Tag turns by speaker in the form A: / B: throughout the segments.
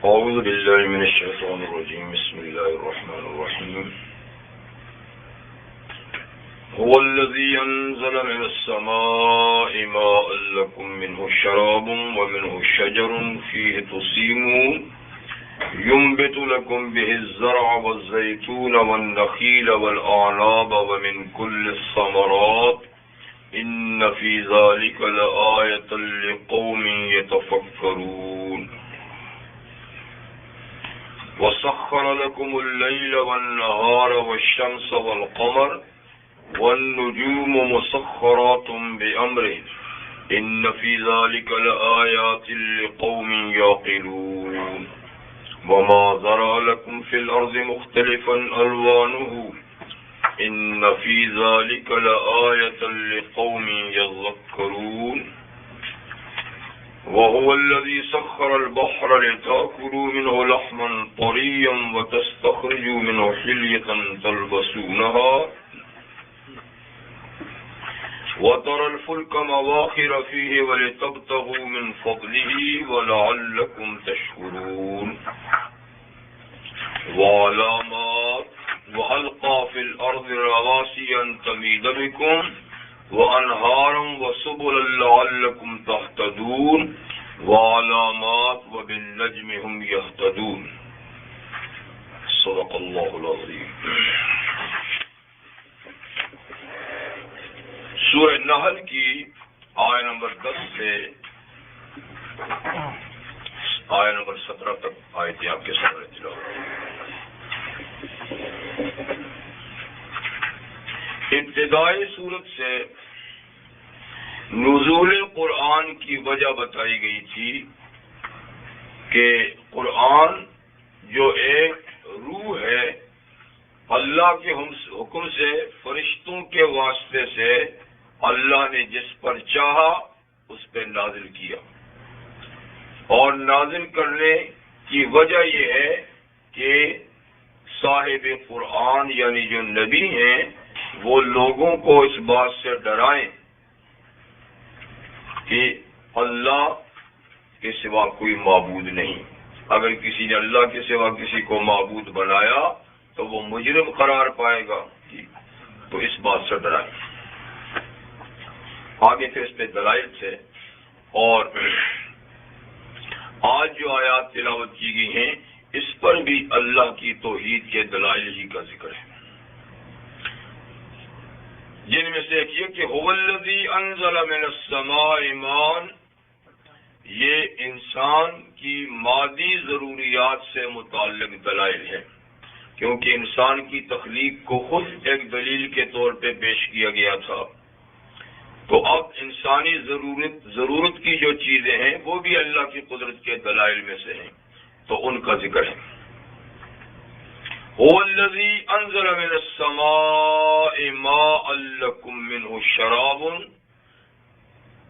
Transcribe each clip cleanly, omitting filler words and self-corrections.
A: أعوذ بالله من الشيطان الرجيم بسم الله الرحمن الرحيم هو الذي أنزل من السماء ماء لكم منه شراب ومنه شجر فيه تسيمون ينبت لكم به الزرع والزيتون والنخيل والأعناب ومن كل الثمرات إن في ذلك لآية لقوم يتفكرون وسخر لكم الليل والنهار والشمس والقمر والنجوم مسخرات بأمره إن في ذلك لآيات لقوم يعقلون وما ذرأ لكم في الأرض مختلفا ألوانه إن في ذلك لآية لقوم يذكرون وهو الذي سخر البحر لتأكلوا منه لحما طريا وتستخرجوا منه حلية تلبسونها وترى الفلك مواخر فيه ولتبتغوا من فضله ولعلكم تشكرون وعلامات وألقى في الأرض رواسي أن تميد بكم وأنهارا وسبلا لعلكم تهتدون وعلامات وبالنجم هم يهتدون صدق الله العظيم. سورہ نحل کی آیہ نمبر 10 سے آیہ نمبر 17 تک آیتیں آپ کے سامنے تلاوت. ابتدائی صورت سے نزول قرآن کی وجہ بتائی گئی تھی کہ قرآن جو ایک روح ہے اللہ کے حکم سے فرشتوں کے واسطے سے اللہ نے جس پر چاہا اس پہ نازل کیا، اور نازل کرنے کی وجہ یہ ہے کہ صاحب قرآن یعنی جو نبی ہیں وہ لوگوں کو اس بات سے ڈرائیں کہ اللہ کے سوا کوئی معبود نہیں. اگر کسی نے اللہ کے سوا کسی کو معبود بنایا تو وہ مجرم قرار پائے گا، تو اس بات سے ڈرائیں. آگے پھر اس پہ دلائل تھے، اور آج جو آیات تلاوت کی گئی ہیں اس پر بھی اللہ کی توحید کے دلائل ہی کا ذکر ہے، جن میں سے ایک یہ کہ هو الذی انزل من السماء ماء، یہ انسان کی مادی ضروریات سے متعلق دلائل ہے، کیونکہ انسان کی تخلیق کو خود ایک دلیل کے طور پہ پیش کیا گیا تھا، تو اب انسانی ضرورت کی جو چیزیں ہیں وہ بھی اللہ کی قدرت کے دلائل میں سے ہیں، تو ان کا ذکر ہے. هو الذی انزل من السماء ماء لکم منہ شراب،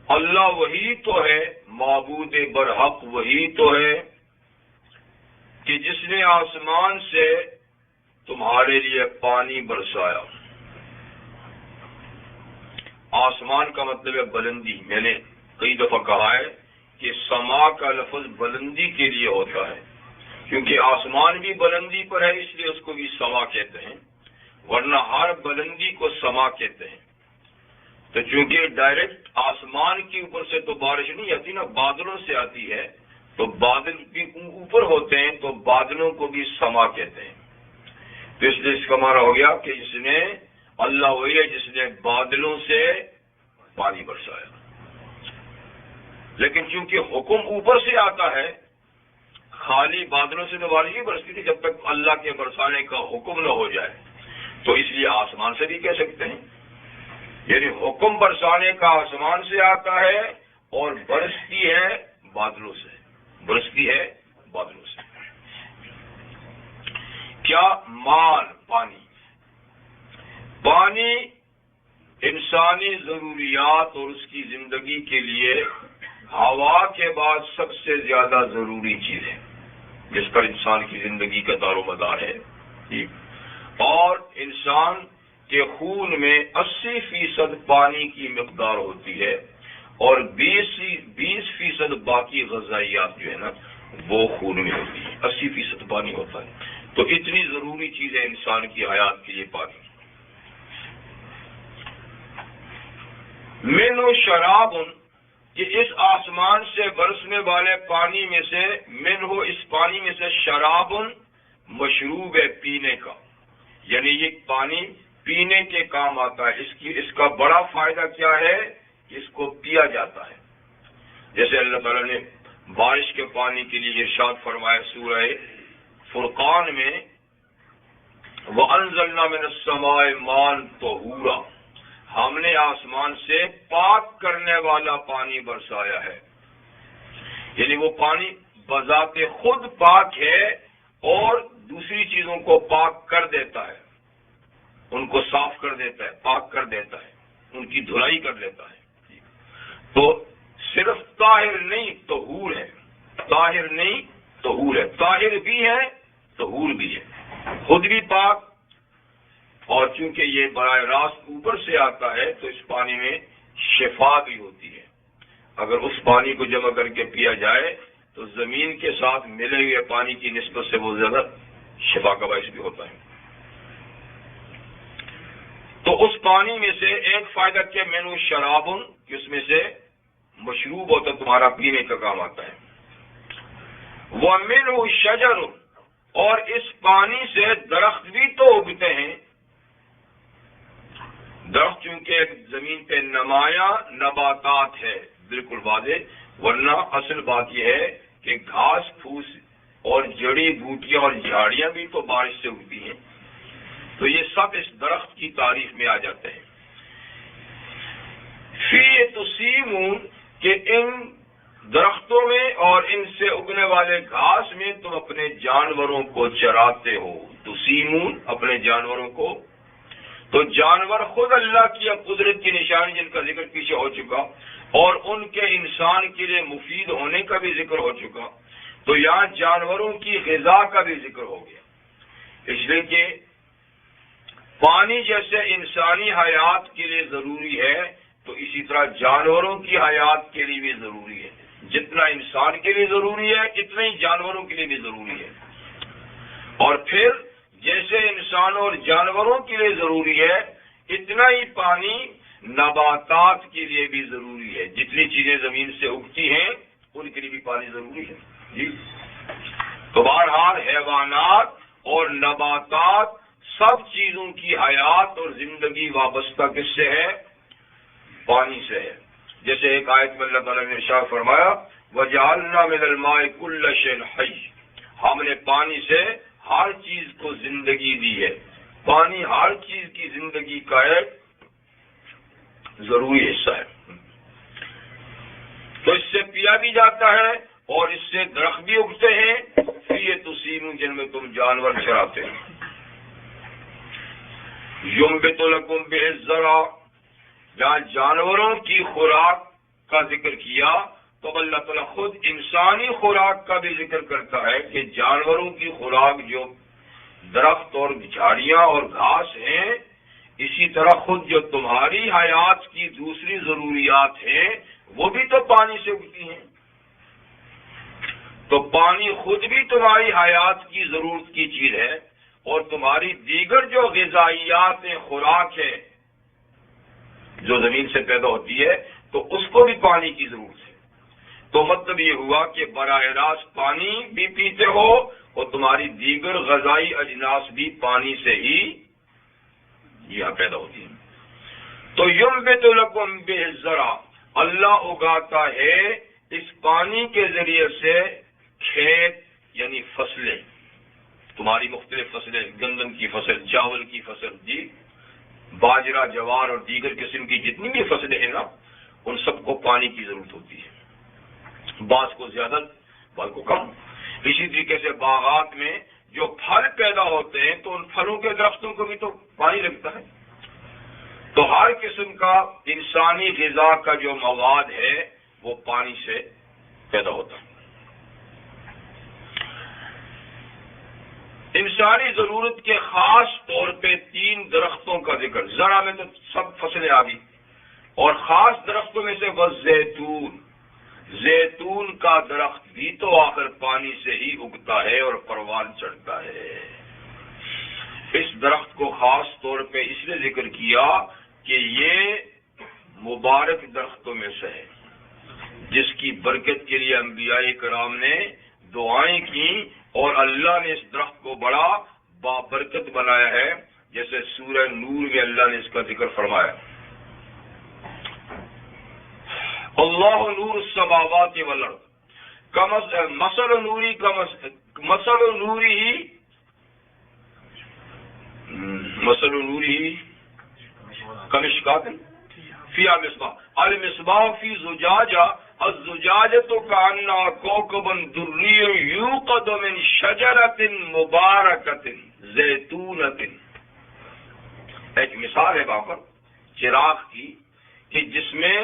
A: اللہ وہی تو ہے، معبود برحق وہی تو ہے کہ جس نے آسمان سے تمہارے لیے پانی برسایا. آسمان کا مطلب ہے بلندی. میں نے کئی دفعہ کہا ہے کہ سما کا لفظ بلندی کے لیے ہوتا ہے، کیونکہ آسمان بھی بلندی پر ہے اس لیے اس کو بھی سما کہتے ہیں، ورنہ ہر بلندی کو سما کہتے ہیں. تو چونکہ ڈائریکٹ آسمان کے اوپر سے تو بارش نہیں آتی نا، بادلوں سے آتی ہے، تو بادل بھی اوپر ہوتے ہیں تو بادلوں کو بھی سما کہتے ہیں. تو اس لیے اس کا معنی ہو گیا کہ جس نے اللہ وہی ہے جس نے بادلوں سے پانی برسایا. لیکن چونکہ حکم اوپر سے آتا ہے، خالی بادلوں سے تو بارش نہیں برستی تھی جب تک اللہ کے برسانے کا حکم نہ ہو جائے، تو اس لیے آسمان سے بھی کہہ سکتے ہیں. یعنی حکم برسانے کا آسمان سے آتا ہے اور برستی ہے بادلوں سے، برستی ہے بادلوں سے. کیا مال پانی، پانی انسانی ضروریات اور اس کی زندگی کے لیے ہوا کے بعد سب سے زیادہ ضروری چیز ہے، جس پر انسان کی زندگی کا دار و مدار ہے. اور انسان کے خون میں 80% پانی کی مقدار ہوتی ہے اور 20% باقی غذائیات جو ہے نا وہ خون میں ہوتی ہے. 80% پانی ہوتا ہے. تو اتنی ضروری چیز ہے انسان کی حیات کے لیے پانی. من و شراب، کہ اس آسمان سے برسنے والے پانی میں سے، من ہو اس پانی میں سے، شراب مشروب ہے پینے کا، یعنی یہ پانی پینے کے کام آتا ہے. اس کا بڑا فائدہ کیا ہے؟ اس کو پیا جاتا ہے. جیسے اللہ تعالیٰ نے بارش کے پانی کے لیے ارشاد فرمایا سورہ فرقان میں، وَأَنزَلْنَا مِنَ السَّمَاءِ مَاءً طَهُورًا، ہم نے آسمان سے پاک کرنے والا پانی برسایا ہے. یعنی وہ پانی بذات خود پاک ہے اور دوسری چیزوں کو پاک کر دیتا ہے، ان کو صاف کر دیتا ہے، پاک کر دیتا ہے، ان کی دھلائی کر لیتا ہے. تو صرف طاہر نہیں طہور ہے، طاہر نہیں طہور ہے، طاہر بھی ہے طہور بھی ہے، خود بھی پاک، اور چونکہ یہ براہ راست اوپر سے آتا ہے تو اس پانی میں شفا بھی ہوتی ہے. اگر اس پانی کو جمع کر کے پیا جائے تو زمین کے ساتھ ملے ہوئے پانی کی نسبت سے وہ زیادہ شفا کا باعث بھی ہوتا ہے. تو اس پانی میں سے ایک فائدہ کیا؟ مینو شرابن، کہ اس میں سے مشروب ہوتا تمہارا پینے کا کام آتا ہے. وَمِنْهُ شَجَرٌ، اور اس پانی سے درخت بھی تو اگتے ہیں. درخت چونکہ ایک زمین پہ نمایاں نباتات ہے، بالکل واضح، ورنہ اصل بات یہ ہے کہ گھاس پھوس اور جڑی بوٹیاں اور جھاڑیاں بھی تو بارش سے اگتی ہیں. تو یہ سب اس درخت کی تعریف میں آ جاتے ہیں. فِي تُسِیمُونَ، کہ ان درختوں میں اور ان سے اگنے والے گھاس میں تم اپنے جانوروں کو چراتے ہو. تُسِیمُونَ، اپنے جانوروں کو. تو جانور خود اللہ کی قدرت کی نشانی، جن کا ذکر پیچھے ہو چکا، اور ان کے انسان کے لیے مفید ہونے کا بھی ذکر ہو چکا. تو یہاں جانوروں کی غذا کا بھی ذکر ہو گیا، اس لیے کہ پانی جیسے انسانی حیات کے لیے ضروری ہے تو اسی طرح جانوروں کی حیات کے لیے بھی ضروری ہے. جتنا انسان کے لیے ضروری ہے اتنا ہی جانوروں کے لیے بھی ضروری ہے. اور پھر جیسے انسانوں اور جانوروں کے لیے ضروری ہے اتنا ہی پانی نباتات کے لیے بھی ضروری ہے. جتنی چیزیں زمین سے اگتی ہیں ان کے لیے بھی پانی ضروری ہے. جی، تو بہرحال حیوانات اور نباتات سب چیزوں کی حیات اور زندگی وابستہ کس سے ہے؟ پانی سے ہے. جیسے ایک آیت میں اللہ تعالیٰ نے ارشاد فرمایا، وَجَعَلْنَا مِنَ الْمَاءِ كُلَّ شَيْءٍ حَيٍّ، ہم نے پانی سے ہر چیز کو زندگی دی ہے. پانی ہر چیز کی زندگی کا ایک ضروری حصہ ہے. تو اس سے پیا بھی جاتا ہے اور اس سے درخت بھی اگتے ہیں. فِيهِ تُسِیمُونَ، جن میں تم جانور چراتے ہیں. يُنبِتُ لَكُم بِهِ الزَّرْعَ، جہاں جانوروں کی خوراک کا ذکر کیا تو اللہ تعالیٰ خود انسانی خوراک کا بھی ذکر کرتا ہے کہ جانوروں کی خوراک جو درخت اور جھاڑیاں اور گھاس ہیں، اسی طرح خود جو تمہاری حیات کی دوسری ضروریات ہیں وہ بھی تو پانی سے اگتی ہیں. تو پانی خود بھی تمہاری حیات کی ضرورت کی چیز ہے، اور تمہاری دیگر جو غذائیات ہیں، خوراک ہے جو زمین سے پیدا ہوتی ہے، تو اس کو بھی پانی کی ضرورت ہے. تو مطلب یہ ہوا کہ براہ راست پانی بھی پیتے ہو اور تمہاری دیگر غذائی اجناس بھی پانی سے ہی یہاں پیدا ہوتی ہیں. تو یُنبِتُ لَكُم بِهِ الزَّرْعَ، اللہ اگاتا ہے اس پانی کے ذریعے سے کھیت یعنی فصلیں، تمہاری مختلف فصلیں، گندم کی فصل، چاول کی فصل، جی، باجرہ، جوار اور دیگر قسم کی جتنی بھی فصلیں ہیں نا، ان سب کو پانی کی ضرورت ہوتی ہے. بعض کو زیادہ، بعض کو کم. اسی طریقے سے باغات میں جو پھل پیدا ہوتے ہیں تو ان پھلوں کے درختوں کو بھی تو پانی لگتا ہے. تو ہر قسم کا انسانی غذا کا جو مواد ہے وہ پانی سے پیدا ہوتا ہے. انسانی ضرورت کے خاص طور پہ 3 درختوں کا ذکر، زرع میں تو سب فصلیں آ گئی، اور خاص درختوں میں سے والزیتون، زیتون کا درخت بھی تو آخر پانی سے ہی اگتا ہے اور پروان چڑھتا ہے۔ اس درخت کو خاص طور پہ اس لیے ذکر کیا کہ یہ مبارک درختوں میں سے ہے، جس کی برکت کے لیے انبیاء کرام نے دعائیں کی، اور اللہ نے اس درخت کو بڑا بابرکت بنایا ہے، جیسے سورہ نور میں اللہ نے اس کا ذکر فرمایا، اللہ نور السماوات والارض مثل نوری کمشکات فیہا مصباح المصباح فی زجاجہ الزجاجۃ کأنہا کوکب دری یوقد من شجرۃ مبارکۃ زیتونۃ۔ ایک مثال ہے وہاں پر چراغ کی کہ جس میں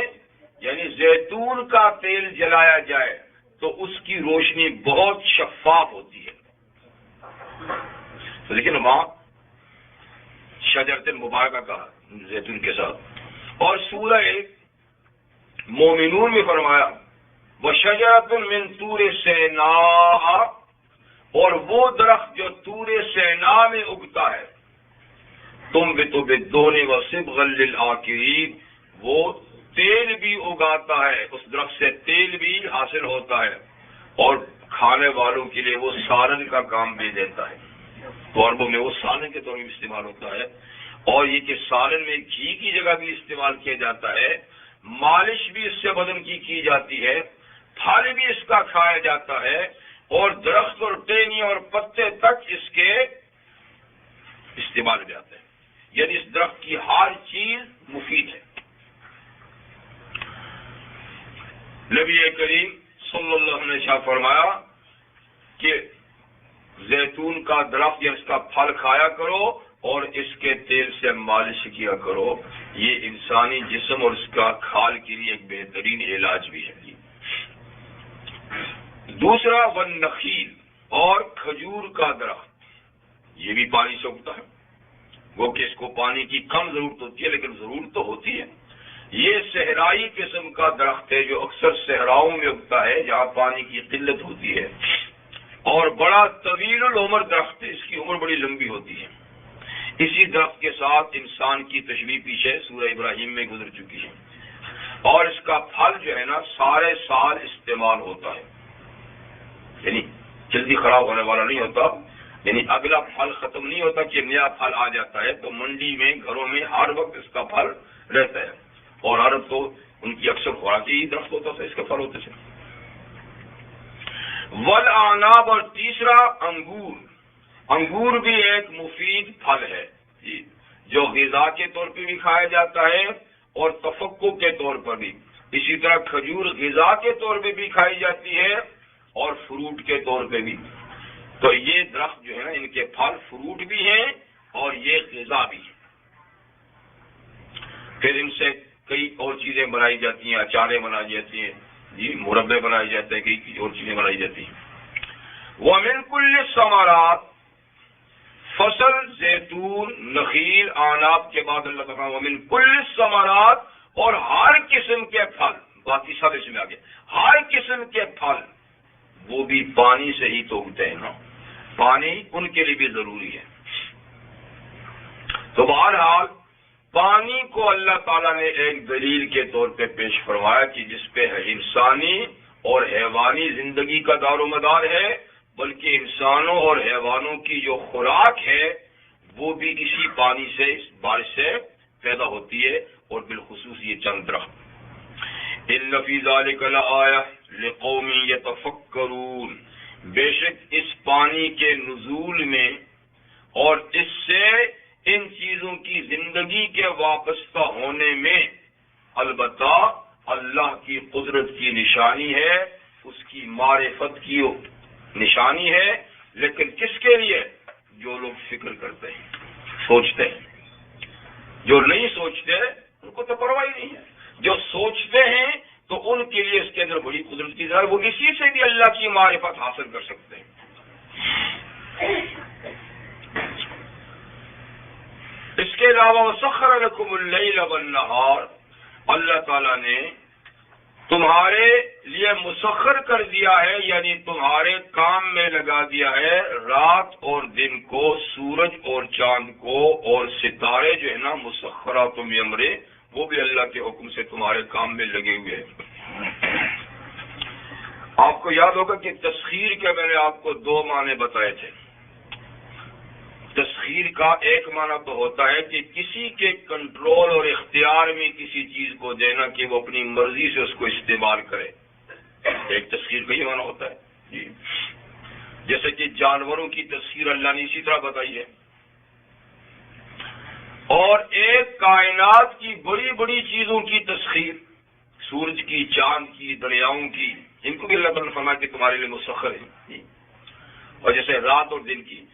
A: یعنی زیتون کا تیل جلایا جائے تو اس کی روشنی بہت شفاف ہوتی ہے، لیکن وہاں شجرۃ مبارکہ کا زیتون کے ساتھ۔ اور سورہ مومنون میں فرمایا وَشَجَرَةٌ مِّن طُورِ سِینَاءَ، اور وہ درخت جو طور سینا میں اگتا ہے، تنبت بالدون وصبغا للآکلین، وہ تیل بھی اگاتا ہے، اس درخت سے تیل بھی حاصل ہوتا ہے، اور کھانے والوں کے لیے وہ سالن کا کام بھی دیتا ہے، تو عربوں میں وہ سالن کے طور پر استعمال ہوتا ہے، اور یہ کہ سالن میں گھی کی جگہ بھی استعمال کیا جاتا ہے، مالش بھی اس سے بدن کی جاتی ہے، پھل بھی اس کا کھایا جاتا ہے، اور درخت اور ٹہنی اور پتے تک اس کے استعمال میں آتے ہیں، یعنی اس درخت کی ہر چیز مفید ہے۔ نبی کریم صلی اللہ علیہ وسلم نے فرمایا کہ زیتون کا درخت یا اس کا پھل کھایا کرو اور اس کے تیل سے مالش کیا کرو، یہ انسانی جسم اور اس کا کھال کے لیے ایک بہترین علاج بھی ہے۔ دوسرا والنخیل، اور کھجور کا درخت، یہ بھی پانی سے اگتا ہے، وہ کہ اس کو پانی کی کم ضرورت ہوتی ہے لیکن ضرورت تو ہوتی ہے۔ یہ صحرائی قسم کا درخت ہے جو اکثر صحراؤں میں اگتا ہے جہاں پانی کی قلت ہوتی ہے، اور بڑا طویل العمر درخت ہے، اس کی عمر بڑی لمبی ہوتی ہے۔ اسی درخت کے ساتھ انسان کی تشبیہ پیچھے سورہ ابراہیم میں گزر چکی ہے، اور اس کا پھل جو ہے نا سارے سال استعمال ہوتا ہے، یعنی جلدی خراب ہونے والا نہیں ہوتا، یعنی اگلا پھل ختم نہیں ہوتا کہ نیا پھل آ جاتا ہے، تو منڈی میں گھروں میں ہر وقت اس کا پھل رہتا ہے، اور عرب تو ان کی اکثر خوراکی درخت ہوتا تھا، اس کے پھل ہوتے تھے۔ والاعناب، اور تیسرا انگور، انگور بھی ایک مفید پھل ہے جی، جو غذا کے طور پہ بھی کھایا جاتا ہے اور تفقع کے طور پر بھی، اسی طرح کھجور غذا کے طور پہ بھی کھائی جاتی ہے اور فروٹ کے طور پہ بھی، تو یہ درخت جو ہے نا ان کے پھل فروٹ بھی ہیں اور یہ غذا بھی ہے۔ پھر ان سے کئی اور چیزیں بنائی جاتی ہیں، اچاریں بنائی جاتی ہیں جی، مربے بنائے جاتے ہیں، کئی اور چیزیں بنائی جاتی ہیں۔ وَمِن كُلِّ الثَّمَرَاتِ، فصل زیتون نخیل اعناب کے بعد اللہ تعالیٰ وَمِن كُلِّ الثَّمَرَاتِ، اور ہر قسم کے پھل، باقی سب اس میں آگے، ہر قسم کے پھل وہ بھی پانی سے ہی تو اگتے ہیں نا، پانی ان کے لیے بھی ضروری ہے۔ تو بہرحال پانی کو اللہ تعالیٰ نے ایک دلیل کے طور پہ پیش فرمایا کہ جس پہ انسانی اور حیوانی زندگی کا دار و مدار ہے، بلکہ انسانوں اور حیوانوں کی جو خوراک ہے وہ بھی اسی پانی سے، اس بارش سے پیدا ہوتی ہے، اور بالخصوص یہ چند درخت۔ ان فی ذلک لآیہ لقوم یتفکرون، بے شک اس پانی کے نزول میں اور اس سے ان چیزوں کی زندگی کے وابستہ ہونے میں البتہ اللہ کی قدرت کی نشانی ہے، اس کی معرفت کی نشانی ہے، لیکن کس کے لیے؟ جو لوگ فکر کرتے ہیں، سوچتے ہیں۔ جو نہیں سوچتے ان کو تو پرواہ ہی نہیں ہے، جو سوچتے ہیں تو ان کے لیے اس کے اندر بڑی قدرت کی ذات، وہ اسی سے بھی اللہ کی معرفت حاصل کر سکتے ہیں۔ اس کے علاوہ وَسَخَّرَ لَكُمُ اللَّيْلَ وَالنَّهَارَ، اللہ تعالیٰ نے تمہارے لیے مسخر کر دیا ہے، یعنی تمہارے کام میں لگا دیا ہے رات اور دن کو، سورج اور چاند کو، اور ستارے جو ہے نا مسخرات بامرہ، وہ بھی اللہ کے حکم سے تمہارے کام میں لگے ہوئے ہیں۔ آپ کو یاد ہوگا کہ تسخیر کے میں نے آپ کو دو معنی بتائے تھے۔ تسخیر کا ایک معنی تو ہوتا ہے کہ کسی کے کنٹرول اور اختیار میں کسی چیز کو دینا کہ وہ اپنی مرضی سے اس کو استعمال کرے، ایک تسخیر کا یہ معنی ہوتا ہے جی۔ جیسے کہ جانوروں کی تسخیر اللہ نے اسی طرح بتائی ہے، اور ایک کائنات کی بڑی بڑی چیزوں کی تسخیر، سورج کی، چاند کی، دریاؤں کی، ان کو بھی اللہ تعالیٰ نے فرمایا کہ تمہارے لیے مسخر ہے، اور جیسے رات اور دن کی۔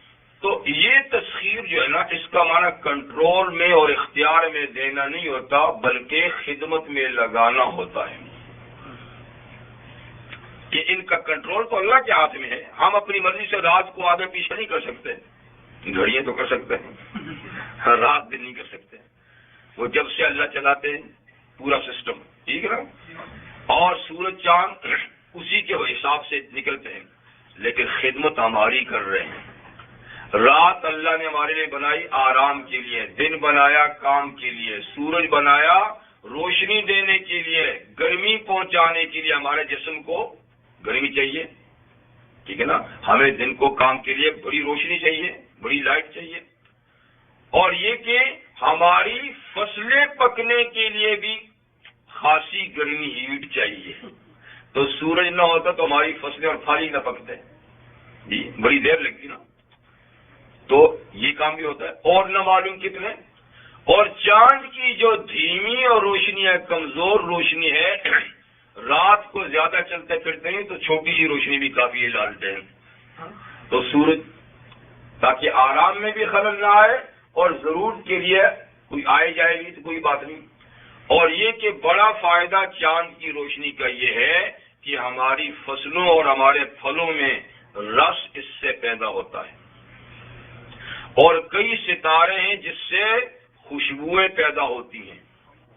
A: تو یہ تسخیر جو ہے نا، اس کا معنی کنٹرول میں اور اختیار میں دینا نہیں ہوتا، بلکہ خدمت میں لگانا ہوتا ہے، کہ ان کا کنٹرول تو اللہ کے ہاتھ میں ہے۔ ہم اپنی مرضی سے رات کو آگے پیچھے نہیں کر سکتے، گھڑیاں تو کر سکتے ہیں، رات دن نہیں کر سکتے، وہ جب سے اللہ چلاتے ہیں پورا سسٹم، ٹھیک ہے نا، اور سورج چاند اسی کے حساب سے نکلتے ہیں، لیکن خدمت ہماری کر رہے ہیں۔ رات اللہ نے ہمارے لیے بنائی آرام کے لیے، دن بنایا کام کے لیے، سورج بنایا روشنی دینے کے لیے، گرمی پہنچانے کے لیے، ہمارے جسم کو گرمی چاہیے، ٹھیک ہے نا، ہمیں دن کو کام کے لیے بڑی روشنی چاہیے، بڑی لائٹ چاہیے، اور یہ کہ ہماری فصلیں پکنے کے لیے بھی خاصی گرمی ہیٹ چاہیے۔ تو سورج نہ ہوتا تو ہماری فصلیں اور پھل ہی نہ پکتے جی، بڑی دیر لگتی نا، تو یہ کام بھی ہوتا ہے، اور نہ معلوم کتنے۔ اور چاند کی جو دھیمی اور روشنی ہے، کمزور روشنی ہے، رات کو زیادہ چلتے پھرتے ہیں تو چھوٹی سی روشنی بھی کافی ہے، ڈالتے ہیں۔ تو سورج تاکہ آرام میں بھی خلل نہ آئے، اور ضرورت کے لیے کوئی آئے جائے گی تو کوئی بات نہیں۔ اور یہ کہ بڑا فائدہ چاند کی روشنی کا یہ ہے کہ ہماری فصلوں اور ہمارے پھلوں میں رس اس سے پیدا ہوتا ہے، اور کئی ستارے ہیں جس سے خوشبوئیں پیدا ہوتی ہیں،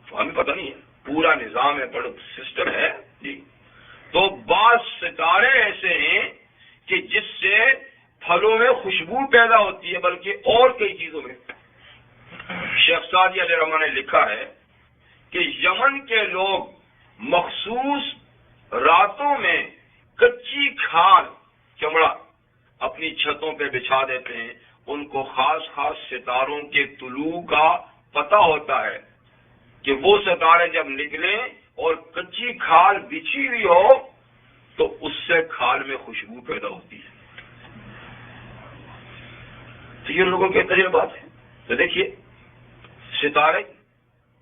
A: ہمیں پتہ نہیں ہے، پورا نظام ہے، بڑا سسٹم ہے جی۔ تو بعض ستارے ایسے ہیں کہ جس سے پھلوں میں خوشبو پیدا ہوتی ہے، بلکہ اور کئی چیزوں میں۔ شیخ سعدی علیہ رحمہ نے لکھا ہے کہ یمن کے لوگ مخصوص راتوں میں کچی کھال، چمڑا اپنی چھتوں پہ بچھا دیتے ہیں، ان کو خاص خاص ستاروں کے طلوع کا پتہ ہوتا ہے کہ وہ ستارے جب نکلیں اور کچی کھال بچھی ہوئی ہو تو اس سے کھال میں خوشبو پیدا ہوتی ہے۔ تو یہ لوگوں کے تجربات ہیں۔ تو دیکھیے ستارے،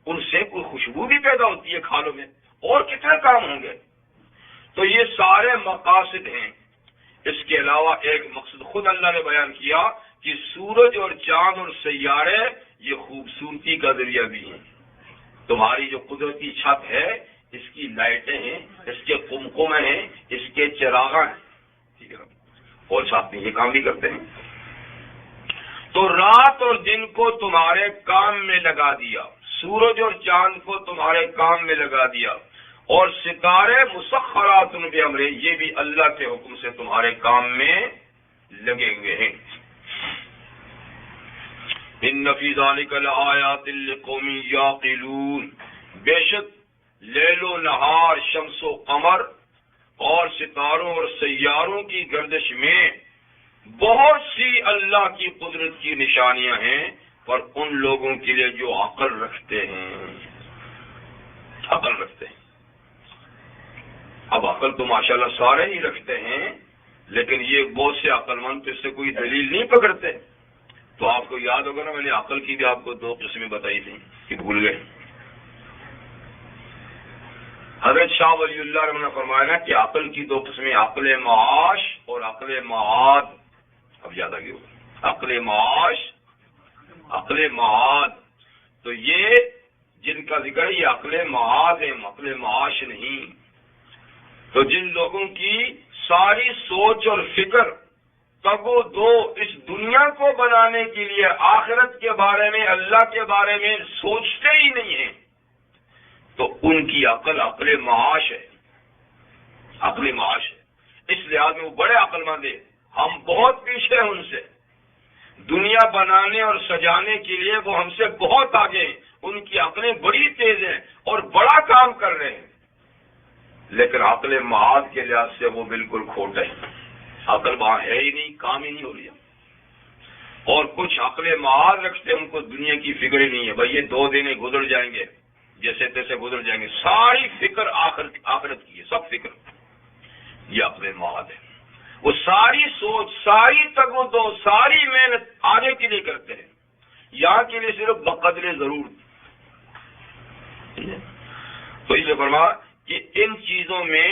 A: ان سے کوئی خوشبو بھی پیدا ہوتی ہے کھالوں میں، اور کتنے کام ہوں گے۔ تو یہ سارے مقاصد ہیں۔ اس کے علاوہ ایک مقصد خود اللہ نے بیان کیا کہ سورج اور چاند اور سیارے یہ خوبصورتی کا ذریعہ بھی ہیں۔ تمہاری جو قدرتی چھت ہے، اس کی لائٹیں ہیں، اس کے قمقمے ہیں، اس کے چراغاں ہیں، ٹھیک ہے، اور ساتھ میں یہ کام بھی کرتے ہیں۔ تو رات اور دن کو تمہارے کام میں لگا دیا، سورج اور چاند کو تمہارے کام میں لگا دیا، اور ستارے مسخرات بامرہ، یہ بھی اللہ کے حکم سے تمہارے کام میں لگے ہوئے ہیں۔ ان فی ذلک لآیات لقوم یعقلون، بے شک لیل و نہار، شمس و قمر اور ستاروں اور سیاروں کی گردش میں بہت سی اللہ کی قدرت کی نشانیاں ہیں، پر ان لوگوں کے لیے جو عقل رکھتے ہیں، عقل رکھتے ہیں۔ اب عقل تو ماشاءاللہ سارے ہی رکھتے ہیں، لیکن یہ بہت سے عقل مند اس سے کوئی دلیل نہیں پکڑتے۔ تو آپ کو یاد ہوگا نا، میں نے عقل کی بھی آپ کو دو قسمیں بتائی تھیں کہ بھول گئے۔ حضرت شاہ ولی اللہ رحمہ نے فرمایا نا کہ عقل کی دو قسمیں، عقل معاش اور عقل معاد۔ اب یاد آ گئی ہوگا، عقل معاش، عقل معاد۔ تو یہ جن کا ذکر ہے یہ عقل معاد ہے، عقل معاش نہیں۔ تو جن لوگوں کی ساری سوچ اور فکر تگ و دو اس دنیا کو بنانے کے لیے، آخرت کے بارے میں، اللہ کے بارے میں سوچتے ہی نہیں ہیں، تو ان کی عقل عقل معاش ہے۔ عقل معاش ہے، اس لحاظ میں وہ بڑے عقل مند ہیں، ہم بہت پیچھے ہیں ان سے، دنیا بنانے اور سجانے کے لیے وہ ہم سے بہت آگے ہیں، ان کی عقلیں بڑی تیز ہیں اور بڑا کام کر رہے ہیں، لیکن عقل معاد کے لحاظ سے وہ بالکل کھوٹے ہیں، عقل وہاں ہے ہی نہیں، کام ہی نہیں ہو رہی ہے۔ اور کچھ عقل معاد رکھتے ہیں، ان کو دنیا کی فکر ہی نہیں ہے، بھائی یہ 2 دن گزر جائیں گے، جیسے تیسے گزر جائیں گے، ساری فکر آخرت کی ہے، سب فکر، یہ عقل معاد ہے۔ وہ ساری سوچ، ساری تگودو، ساری محنت آگے کے لیے کرتے ہیں، یہاں کے لیے صرف بقدر ضرور۔ تو اس لیے فرمایا کہ ان چیزوں میں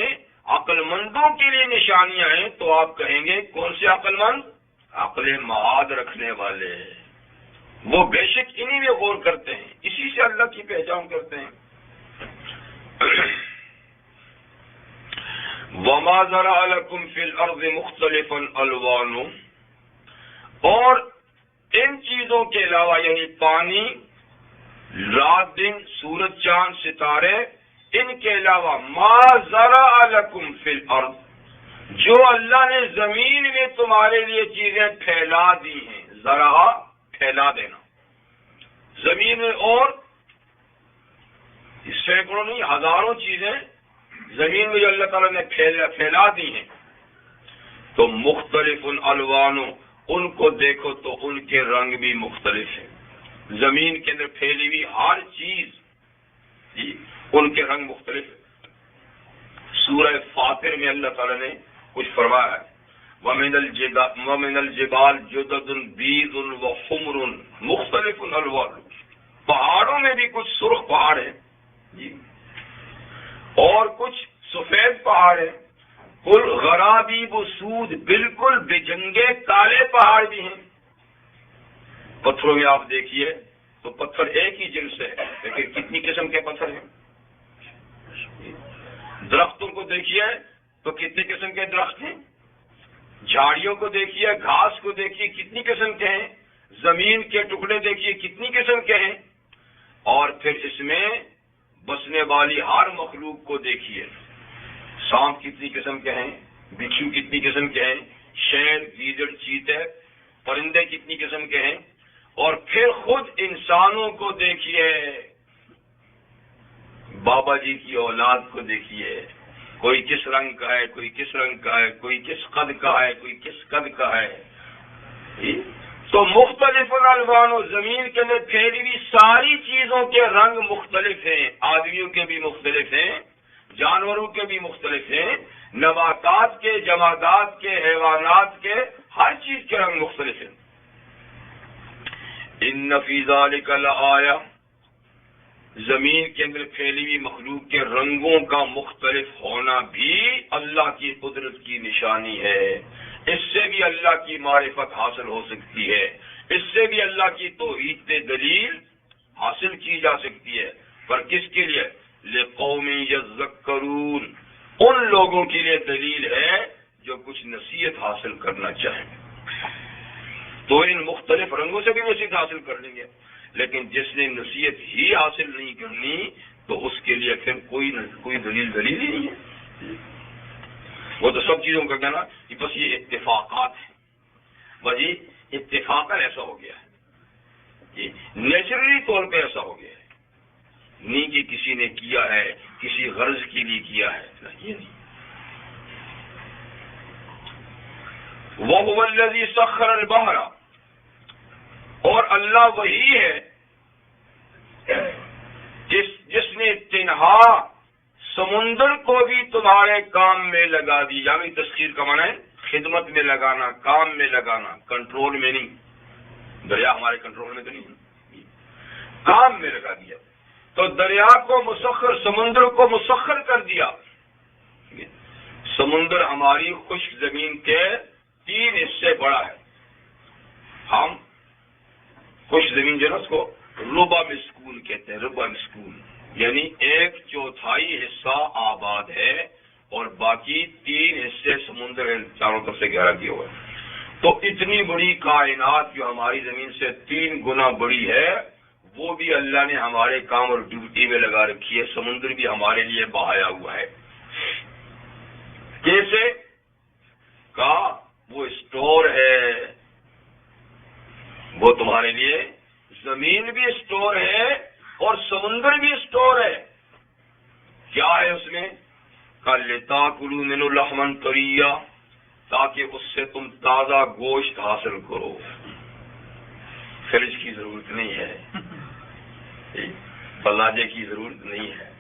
A: عقل مندوں کے لیے نشانیاں ہیں، تو آپ کہیں گے کون سے عقل مند؟ عقل معاد رکھنے والے، وہ بے شک انہی میں غور کرتے ہیں، اسی سے اللہ کی پہچان کرتے ہیں۔ وَمَا ذَرَأَ لَكُمْ فِي الْأَرْضِ مُخْتَلِفًا أَلْوَانُهُ، اور ان چیزوں کے علاوہ یعنی پانی، رات دن، سورج چاند ستارے، ان کے علاوہ ما ذرأ لکم فی الارض، جو اللہ نے زمین میں تمہارے لیے چیزیں پھیلا دی ہیں، ذرا پھیلا دینا، زمین میں اور سینکڑوں نہیں ہزاروں چیزیں زمین میں جو اللہ تعالیٰ نے پھیلا دی ہیں، تو مختلف الوان، ان کو دیکھو تو ان کے رنگ بھی مختلف ہیں، زمین کے اندر پھیلی ہوئی ہر چیز ان کے رنگ مختلف ہیں۔ سورہ فاطر میں اللہ تعالیٰ نے کچھ فرمایا ہے، وَمِنَ الْجِبَالِ جُدَدٌ بِيضٌ وَحُمْرٌ مُخْتَلِفٌ أَلْوَانُهُ، پہاڑوں میں بھی کچھ سرخ پہاڑ ہیں اور کچھ سفید پہاڑ ہیں، کل غرابیب سود، بالکل بجنگے کالے پہاڑ بھی ہیں۔ پتھروں میں آپ دیکھیے تو پتھر ایک ہی جنس ہے، لیکن کتنی قسم کے پتھر ہیں۔ درختوں کو دیکھیے تو کتنی قسم کے درخت ہیں، جھاڑیوں کو دیکھیے، گھاس کو دیکھیے کتنی قسم کے ہیں، زمین کے ٹکڑے دیکھیے کتنی قسم کے ہیں، اور پھر اس میں بسنے والی ہر مخلوق کو دیکھیے، سانپ کتنی قسم کے ہیں، بچھو کتنی قسم کے ہیں، شیر، گیدڑ، چیتے، پرندے کتنی قسم کے ہیں، اور پھر خود انسانوں کو دیکھیے، بابا جی کی اولاد کو دیکھیے، کوئی کس رنگ کا ہے، کوئی کس رنگ کا ہے، کوئی کس قد کا ہے، کوئی کس قد کا ہے۔ تو مختلف الوان، و زمین کے اندر پھیلی ہوئی ساری چیزوں کے رنگ مختلف ہیں، آدمیوں کے بھی مختلف ہیں، جانوروں کے بھی مختلف ہیں، نباتات کے، جمادات کے، حیوانات کے، ہر چیز کے رنگ مختلف ہیں۔ ان فی ذلک لآیہ، زمین کے اندر پھیلی ہوئی مخلوق کے رنگوں کا مختلف ہونا بھی اللہ کی قدرت کی نشانی ہے، اس سے بھی اللہ کی معرفت حاصل ہو سکتی ہے، اس سے بھی اللہ کی توحید پہ دلیل حاصل کی جا سکتی ہے، پر کس کے لیے؟ لقوم یذکرون، ان لوگوں کے لیے دلیل ہے جو کچھ نصیحت حاصل کرنا چاہیں، تو ان مختلف رنگوں سے بھی نصیحت حاصل کر لیں گے، لیکن جس نے نصیحت ہی حاصل نہیں کرنی تو اس کے لیے پھر کوئی دلیل ہی نہیں ہے۔ وہ تو سب چیزوں کا کہنا کہ بس یہ اتفاقات ہیں، بھائی اتفاقاً ایسا ہو گیا ہے، یہ نیچرلی طور پہ ایسا ہو گیا ہے، نہیں کہ کسی نے کیا ہے، کسی غرض کے لیے کیا ہے، یہ نہیں۔ وَهُوَ الَّذِي سَخَّرَ الْبَحْرَ، اور اللہ وہی ہے جس نے تنہا سمندر کو بھی تمہارے کام میں لگا دی، یعنی تسخیر کا معنی ہے خدمت میں لگانا، کام میں لگانا، کنٹرول میں نہیں، دریا ہمارے کنٹرول میں تو نہیں، کام میں لگا دیا۔ تو دریا کو مسخر، سمندر کو مسخر کر دیا۔ سمندر ہماری خشک زمین کے 3 حصے بڑا ہے، ہم خشک زمین جو ہے اس کو ربع مسکون کہتے ہیں، ربع مسکون یعنی 1/4 حصہ آباد ہے اور باقی 3 حصے سمندر چاروں طرف سے گھیرا کیا ہوا ہے۔ تو اتنی بڑی کائنات جو ہماری زمین سے 3 گنا بڑی ہے، وہ بھی اللہ نے ہمارے کام اور ڈیوٹی میں لگا رکھی ہے، سمندر بھی ہمارے لیے بہایا ہوا ہے۔ کیسے؟ کہا وہ اسٹور ہے، وہ تمہارے لیے زمین بھی اسٹور ہے اور سمندر بھی اسٹور ہے۔ کیا ہے اس میں؟ کہا لِتَأْكُلُوا مِنْهُ لَحْمًا طَرِيًّا، تاکہ اس سے تم تازہ گوشت حاصل کرو۔ فریج کی ضرورت نہیں ہے، فلاجے کی ضرورت نہیں ہے،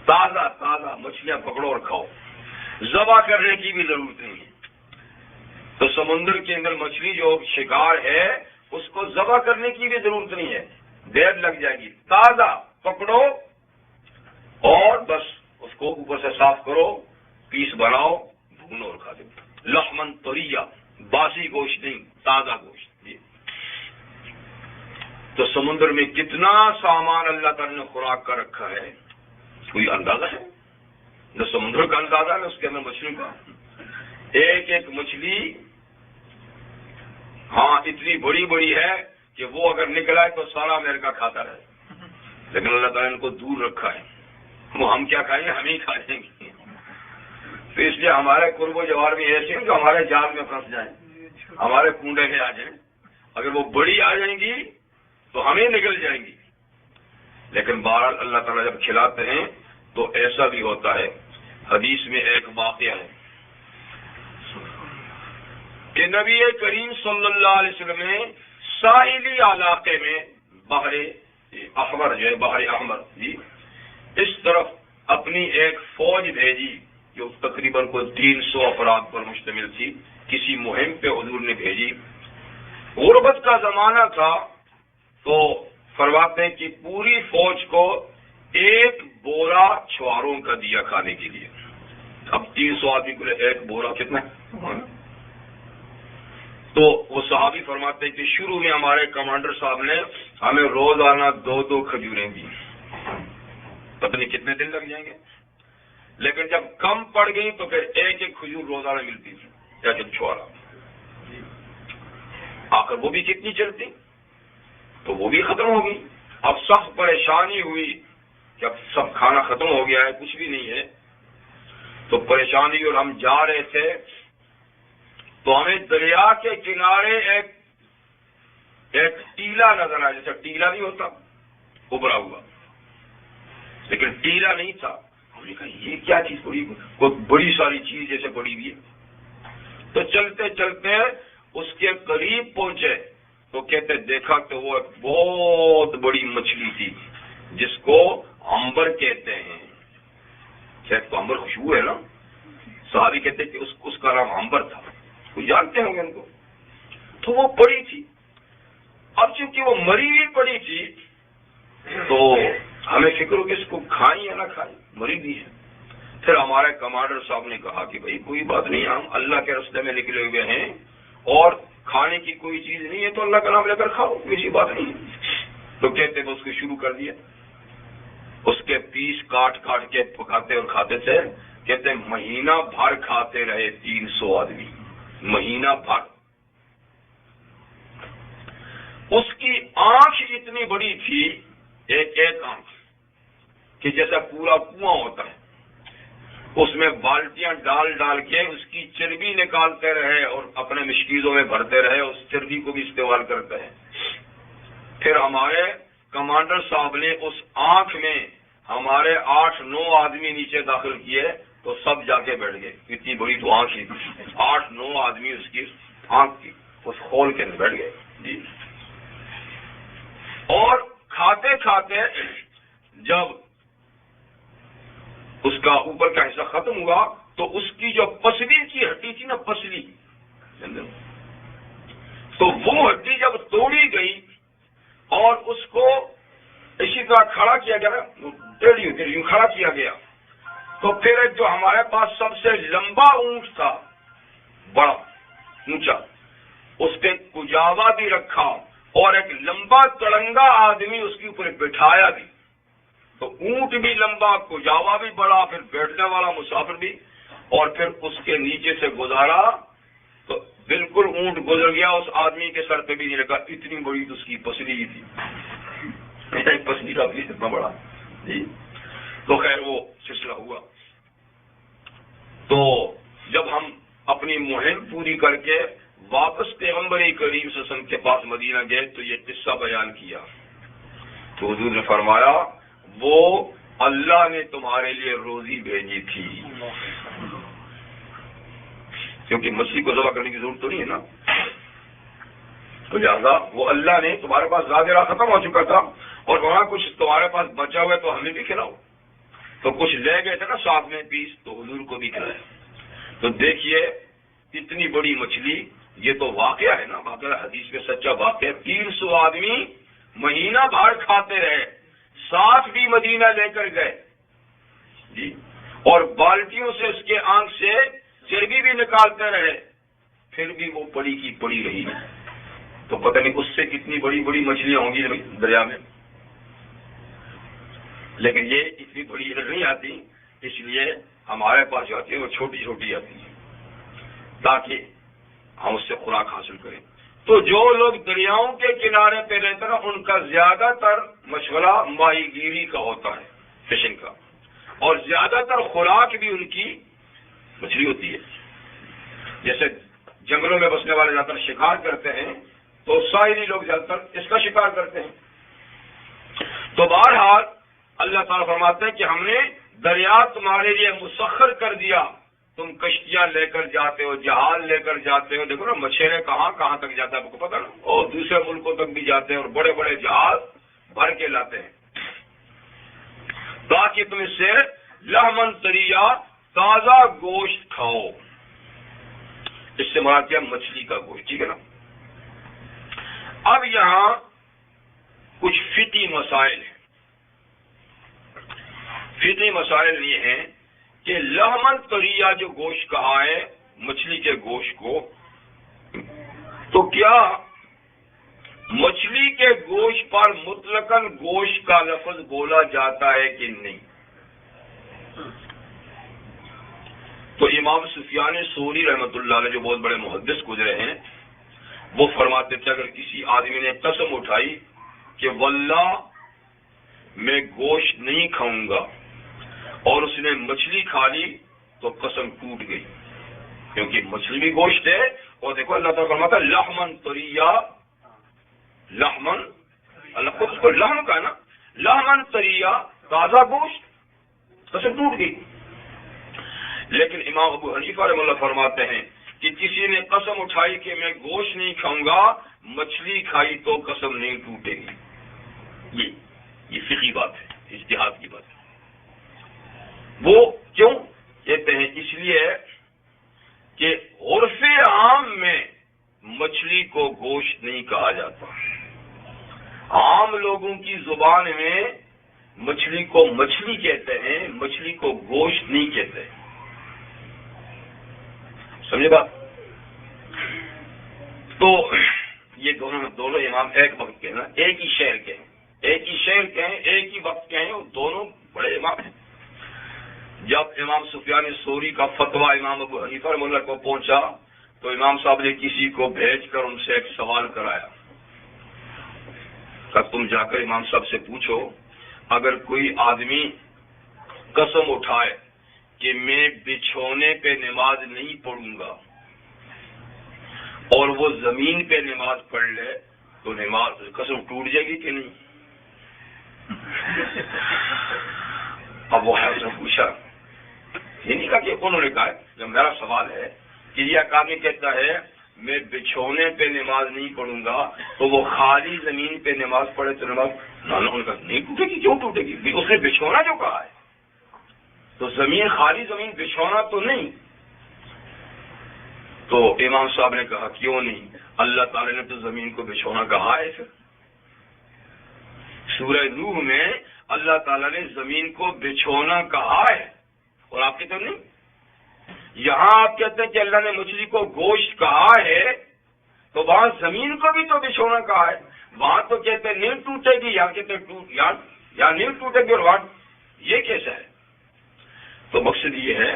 A: تازہ تازہ مچھلیاں پکڑو اور کھاؤ، ذبح کرنے کی بھی ضرورت نہیں ہے۔ تو سمندر کے اندر مچھلی جو شکار ہے اس کو ذبح کرنے کی بھی ضرورت نہیں ہے، دیر لگ جائے گی، تازہ پکڑو اور بس اس کو اوپر سے صاف کرو، پیس بناؤ، بھونو اور کھا دو۔ لحمن طریہ، باسی گوشت نہیں، تازہ گوشت۔ تو سمندر میں کتنا سامان اللہ تعالیٰ نے خوراک کا رکھا ہے، کوئی اندازہ ہے؟ نہ سمندر کا اندازہ ہے، اس کے اندر مچھلی کا۔ ایک ایک مچھلی ہاں اتنی بڑی بڑی ہے کہ وہ اگر نکل آئے تو سارا امریکہ کھاتا رہے، لیکن اللہ تعالیٰ نے ان کو دور رکھا ہے، وہ ہم کیا کھائیں گے، ہم ہی کھائیں گے۔ تو اس لیے ہمارے قرب و جوار بھی ایسے ہیں کہ ہمارے جال میں پھنس جائیں، ہمارے کنڈے میں آ جائیں، اگر وہ بڑی آ جائیں گی تو ہمیں نکل جائیں گی۔ لیکن بہرحال اللہ تعالیٰ جب کھلاتے ہیں تو ایسا بھی ہوتا ہے۔ حدیث میں ایک واقعہ ہے کہ نبی کریم صلی اللہ علیہ وسلم نے ساحلی علاقے میں بحر احمر جو ہے، بحر احمر جی، اس طرف اپنی ایک فوج بھیجی جو تقریباً کوئی 300 افراد پر مشتمل تھی، کسی مہم پہ حضور نے بھیجی۔ غربت کا زمانہ تھا تو فرماتے ہیں کہ پوری فوج کو ایک بورا چھواروں کا دیا کھانے کے لیے۔ اب 300 آدمی کے لیے ایک بورا کتنا ہے؟ تو وہ صحابی فرماتے ہیں کہ شروع میں ہمارے کمانڈر صاحب نے ہمیں روزانہ 2 کھجوریں دی، پتہ نہیں کتنے دن لگ جائیں گے، لیکن جب کم پڑ گئی تو پھر ایک کھجور روزانہ ملتی تھی، ایک چھوارا۔ آخر وہ بھی کتنی چلتی تو وہ بھی ختم ہو گئی۔ اب سخت پریشانی ہوئی کہ اب سب کھانا ختم ہو گیا ہے، کچھ بھی نہیں ہے، تو پریشانی، اور ہم جا رہے تھے تو ہمیں دریا کے کنارے ایک ٹیلا نظر آیا، جیسا ٹیلا نہیں ہوتا ابھرا ہوا، لیکن ٹیلا نہیں تھا۔ ہم نے کہا یہ کیا چیز پڑی، کوئی بڑی ساری چیز جیسے پڑی ہوئی ہے۔ تو چلتے چلتے اس کے قریب پہنچے تو کہتے دیکھا کہ وہ ایک بہت بڑی مچھلی تھی جس کو عنبر کہتے ہیں۔ شاید تو عنبر خوشبو ہے نا، صحابی کہتے کہ اس کا نام عنبر تھا، کوئی جانتے ہوں گے ان کو۔ تو وہ پڑی تھی، اب چونکہ وہ مری ہوئی پڑی تھی تو ہمیں فکر ہو کہ اس کو کھائیں یا نہ کھائیں، مری بھی ہے۔ پھر ہمارے کمانڈر صاحب نے کہا کہ بھائی کوئی بات نہیں، ہم اللہ کے راستے میں نکلے ہوئے ہیں اور کھانے کی کوئی چیز نہیں ہے تو اللہ کا نام لے کر کھاؤ، کسی بات نہیں۔ تو کہتے ہیں اس کو شروع کر دیا، اس کے پیس کاٹ کاٹ کے پکاتے اور کھاتے تھے۔ کہتے ہیں مہینہ بھر کھاتے رہے 300 آدمی، مہینہ بھر۔ اس کی آنکھ اتنی بڑی تھی، ایک آنکھ کہ جیسا پورا کنواں ہوتا ہے، اس میں بالٹیاں ڈال ڈال کے اس کی چربی نکالتے رہے اور اپنے مشکیزوں میں بھرتے رہے، اس چربی کو بھی استعمال کرتے ہیں۔ پھر ہمارے کمانڈر صاحب نے اس آنکھ میں ہمارے 8-9 آدمی نیچے داخل کیے تو سب جا کے بیٹھ گئے، اتنی بڑی تو آنکھ ہی تھی، 8-9 آدمی اس کی آنکھ کی اس خول کے اندر بیٹھ گئے جی۔ اور کھاتے کھاتے جب اس کا اوپر کا حصہ ختم ہوا تو اس کی جو پسلی کی ہڈی تھی نا، پسلی، تو وہ ہڈی جب توڑی گئی اور اس کو اسی طرح کھڑا کیا گیا، ٹیڑھی کھڑا کیا گیا، تو پھر جو ہمارے پاس سب سے لمبا اونٹ تھا، بڑا اونچا، اس پہ کجاوا بھی رکھا اور ایک لمبا تڑنگا آدمی اس کے اوپر بٹھایا بھی، تو اونٹ بھی لمبا، کجاوا بھی بڑا، پھر بیٹھنے والا مسافر بھی، اور پھر اس کے نیچے سے گزارا تو بالکل اونٹ گزر گیا، اس آدمی کے سر پہ بھی نہیں لگا، اتنی بڑی تو اس کی پسلی ہی تھی، پسلی کا بھی اتنا بڑا جی۔ تو خیر وہ سلسلہ ہوا۔ تو جب ہم اپنی مہم پوری کر کے واپس پیغمبر کریم صلی اللہ علیہ وسلم کے پاس مدینہ گئے تو یہ قصہ بیان کیا تو حضور نے فرمایا وہ اللہ نے تمہارے لیے روزی بھیجی تھی، کیونکہ مچھلی کو ذبح کرنے کی ضرورت تو نہیں ہے نا، تو لہٰذا وہ اللہ نے تمہارے پاس زیادہ ختم ہو چکا تھا اور وہاں کچھ تمہارے پاس بچا ہوا ہے تو ہمیں بھی کھلاؤ، تو کچھ لے گئے تھے نا ساتھ میں پیس تو حضور کو بھی کھلایا۔ تو دیکھیے اتنی بڑی مچھلی، یہ تو واقعہ ہے نا، واقعہ حدیث میں سچا واقعہ، 300 آدمی مہینہ بھر کھاتے رہے، ساتھ بھی مدینہ لے کر گئے جی، اور بالٹیوں سے اس کے آنکھ سے چربی بھی نکالتے رہے، پھر بھی وہ پڑی کی پڑی رہی، تو پتہ نہیں اس سے کتنی بڑی بڑی مچھلیاں ہوں گی دریا میں، لیکن یہ اتنی بڑی نہیں آتی، اس لیے ہمارے پاس جو آتی ہے وہ چھوٹی چھوٹی آتی ہے تاکہ ہم اس سے خوراک حاصل کریں۔ تو جو لوگ دریاؤں کے کنارے پہ رہتے ہیں ان کا زیادہ تر مشغلہ ماہی گیری کا ہوتا ہے، فشنگ کا، اور زیادہ تر خوراک بھی ان کی مچھلی ہوتی ہے۔ جیسے جنگلوں میں بسنے والے زیادہ تر شکار کرتے ہیں تو ساحلی لوگ زیادہ تر اس کا شکار کرتے ہیں۔ تو بہرحال اللہ تعالیٰ فرماتے ہیں کہ ہم نے دریا تمہارے لیے مسخر کر دیا، تم کشتیاں لے کر جاتے ہو، جہاز لے کر جاتے ہو، دیکھو نا مچھیرے کہاں کہاں تک جاتا ہے آپ کو پتا نا، اور دوسرے ملکوں تک بھی جاتے ہیں اور بڑے بڑے جہاز بھر کے لاتے ہیں، تاکہ تم اس سے لحمن طریہ تازہ گوشت کھاؤ۔ اس سے مراد کیا؟ مچھلی کا گوشت، ٹھیک ہے نا۔ اب یہاں کچھ فقہی مسائل ہیں۔ فقہی مسائل یہ ہیں کہ لحمن طریہ جو گوشت کہا ہے مچھلی کے گوشت کو، تو کیا مچھلی کے گوشت پر مطلقاً گوشت کا لفظ بولا جاتا ہے کہ نہیں؟ تو امام سفیان ثوری رحمۃ اللہ علیہ جو بہت بڑے محدث گزرے ہیں، وہ فرماتے تھے اگر کسی آدمی نے قسم اٹھائی کہ واللہ میں گوشت نہیں کھاؤں گا اور اس نے مچھلی کھا لی تو قسم ٹوٹ گئی، کیونکہ مچھلی بھی گوشت ہے، اور دیکھو اللہ تعالیٰ فرماتا ہے لحمن طریہ، لحمن، اللہ خود اس کو لحم کا ہے نا، لحمن طریہ تازہ گوشت، قسم ٹوٹ گئی۔ لیکن امام ابو حنیفہ رحمہ اللہ فرماتے ہیں کہ کسی نے قسم اٹھائی کہ میں گوشت نہیں کھاؤں گا، مچھلی کھائی تو قسم نہیں ٹوٹے گی۔ یہ فقہی بات ہے، اجتہاد کی بات ہے۔ وہ کیوں کہتے ہیں؟ اس لیے کہ عرف عام میں مچھلی کو گوشت نہیں کہا جاتا، عام لوگوں کی زبان میں مچھلی کو مچھلی کہتے ہیں، مچھلی کو گوشت نہیں کہتے، سمجھے بات؟ تو یہ دونوں امام ایک وقت کے نا، ایک ہی شہر کے ہیں، ایک ہی شہر کے ہیں، ایک ہی وقت کے ہیں، وہ دونوں بڑے امام ہیں۔ جب امام سفیان ثوری کا فتویٰ امام ابو حنیفہ رحمہ اللہ کو پہنچا تو امام صاحب نے کسی کو بھیج کر ان سے ایک سوال کرایا کہ تم جا کر امام صاحب سے پوچھو اگر کوئی آدمی قسم اٹھائے کہ میں بچھونے پہ نماز نہیں پڑھوں گا اور وہ زمین پہ نماز پڑھ لے تو نماز قسم ٹوٹ جائے گی کہ نہیں؟ اب وہ ہے پوچھا، یہ نہیں کہا کہ انہوں نے کہا، جب میرا سوال ہے کہ یہ ایک آدمی کہتا ہے میں بچھونے پہ نماز نہیں پڑھوں گا تو وہ خالی زمین پہ نماز پڑھے تو نماز نہیں ٹوٹے گی؟ کیوں ٹوٹے گی؟ اس نے بچھونا جو کہا ہے تو زمین، خالی زمین بچھونا تو نہیں۔ تو امام صاحب نے کہا کیوں نہیں؟ اللہ تعالی نے تو زمین کو بچھونا کہا ہے، پھر سورہ نوح میں اللہ تعالیٰ نے زمین کو بچھونا کہا ہے، اور آپ کہتے نہیں، یہاں آپ کہتے ہیں کہ اللہ نے مچھلی کو گوشت کہا ہے تو وہاں زمین کو بھی تو بچھونا کہا ہے، وہاں تو کہتے ہیں نہیں ٹوٹے گی، یہاں کہتے یا نہیں ٹوٹے گی، اور وہاں یہ کیسا ہے؟ تو مقصد یہ ہے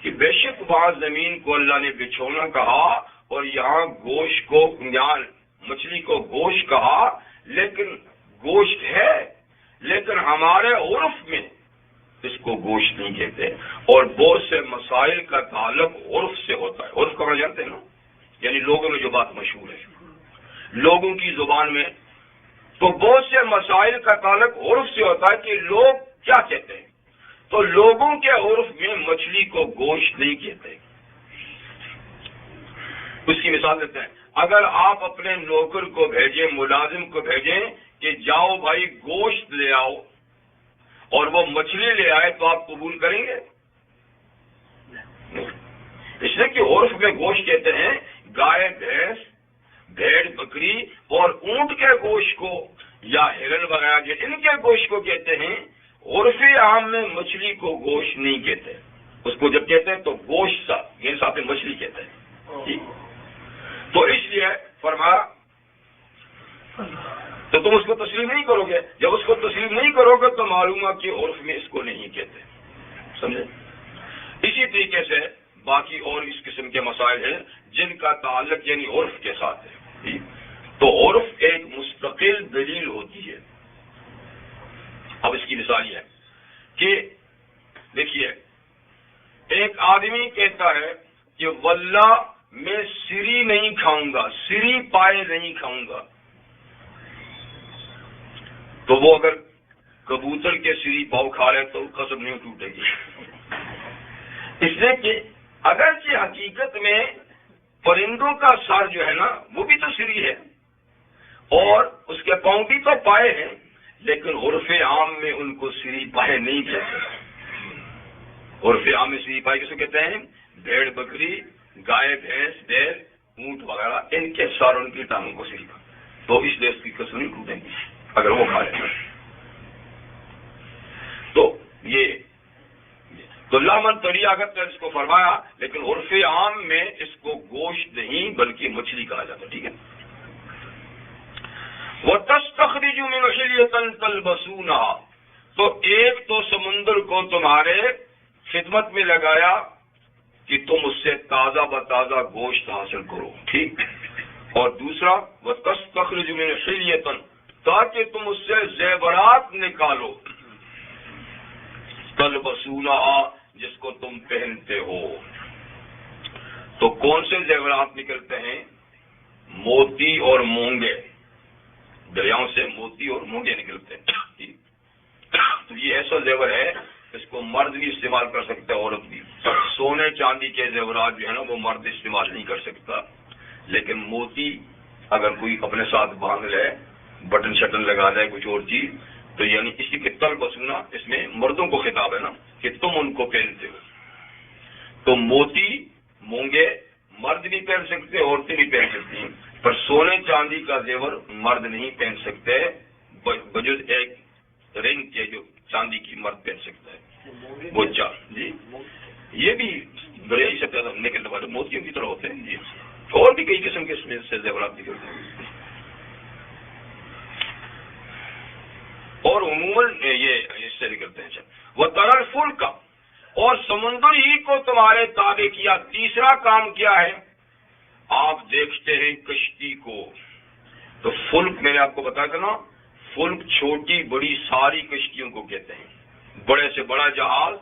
A: کہ بے شک وہاں زمین کو اللہ نے بچھونا کہا اور یہاں گوشت کو، یہاں مچھلی کو گوشت کہا، لیکن گوشت ہے، لیکن ہمارے عرف میں اس کو گوشت نہیں کہتے. اور بہت سے مسائل کا تعلق عرف سے ہوتا ہے. عرف کا جانتے ہیں نا، یعنی لوگوں میں جو بات مشہور ہے لوگوں کی زبان میں. تو بہت سے مسائل کا تعلق عرف سے ہوتا ہے کہ لوگ کیا کہتے ہیں. تو لوگوں کے عرف میں مچھلی کو گوشت نہیں کہتے. اس کی مثال دیتے ہیں. اگر آپ اپنے نوکر کو بھیجیں، ملازم کو بھیجیں کہ جاؤ بھائی گوشت لے آؤ، اور وہ مچھلی لے آئے تو آپ قبول کریں گے؟ اس لیے کہ عرف میں گوشت کہتے ہیں گائے، بھینس، بھیڑ، بکری اور اونٹ کے گوشت کو، یا ہرن وغیرہ کے ان کے گوشت کو کہتے ہیں. عرف عام میں مچھلی کو گوشت نہیں کہتے. اس کو جب کہتے ہیں تو گوشت سا یہ ساتھ مچھلی کہتے ہیں. تو اس لیے فرمایا تو تم اس کو تسلیم نہیں کرو گے. جب اس کو تسلیم نہیں کرو گے تو معلوم ہے کہ عرف میں اس کو نہیں کہتے. سمجھے؟ اسی طریقے سے باقی اور اس قسم کے مسائل ہیں جن کا تعلق یعنی عرف کے ساتھ ہے. تو عرف ایک مستقل دلیل ہوتی ہے. اب اس کی مثال یہ ہے کہ دیکھیے، ایک آدمی کہتا ہے کہ واللہ میں سری نہیں کھاؤں گا، سری پائے نہیں کھاؤں گا. تو وہ اگر کبوتر کے سری پاؤ کھا لے تو قسم نہیں ٹوٹے گی. اس لیے کہ اگرچہ حقیقت میں پرندوں کا سر جو ہے نا وہ بھی تو سری ہے اور اس کے پاؤں بھی تو پائے ہیں، لیکن عرف عام میں ان کو سری پائے نہیں کہتے. عرف عام میں سری پائے کسے کہتے ہیں؟ بھیڑ، بکری، گائے، بھینس، بیل، اونٹ وغیرہ ان کے سر، ان کی ٹانگوں کو سری. تو اس لیے اس کی قسم نہیں ٹوٹیں گی اگر وہ کھا لیں. تو یہ تو لامن تری اگر اس کو فرمایا، لیکن عرف عام میں اس کو گوشت نہیں بلکہ مچھلی کہا جاتا. ٹھیک ہے. وَتَسْتَخْرِجُ مِنْ حِلْيَةٍ تَلْبَسُونَهَا، تو ایک تو سمندر کو تمہارے خدمت میں لگایا کہ تم اس سے تازہ بتازہ گوشت حاصل کرو. ٹھیک. اور دوسرا وَتَسْتَخْرِجُ مِنْ حِلْيَةٍ، تاکہ تم اس سے زیورات نکالو، تَلْبَسُونَهَا، جس کو تم پہنتے ہو. تو کون سے زیورات نکلتے ہیں؟ موتی اور مونگے. دریاؤں سے موتی اور مونگے نکلتے ہیں. تو یہ ایسا زیور ہے اس کو مرد بھی استعمال کر سکتا ہے، عورت بھی. سونے چاندی کے زیورات جو ہے نا وہ مرد استعمال نہیں کر سکتا، لیکن موتی اگر کوئی اپنے ساتھ باندھ لے، بٹن شٹن لگا لے، کچھ اور چیز، تو یعنی اسی کے تل بسونا اس میں مردوں کو خطاب ہے نا کہ تم ان کو پہنتے ہو. تو موتی، مونگے مرد بھی پہن سکتے، عورتیں بھی پہن سکتی ہیں، پر سونے چاندی کا زیور مرد نہیں پہن سکتے بجز ایک رنگ کے جو چاندی کی مرد پہن سکتا ہے وہ جی. یہ بھی دریائی سے پیدا نکلنے والے موتیوں کی طرح ہوتے ہیں جی. اور بھی کئی قسم کے اس میں سے زیورات نکلتے ہیں. اور عموماً یہ اس سے نکلتے ہیں. وہ ترل فل کا، اور سمندر ہی کو تمہارے تابع کیا. تیسرا کام کیا ہے؟ آپ دیکھتے ہیں کشتی کو. تو فلک میں نے آپ کو بتا تھا نا، فلک چھوٹی بڑی ساری کشتیوں کو کہتے ہیں. بڑے سے بڑا جہاز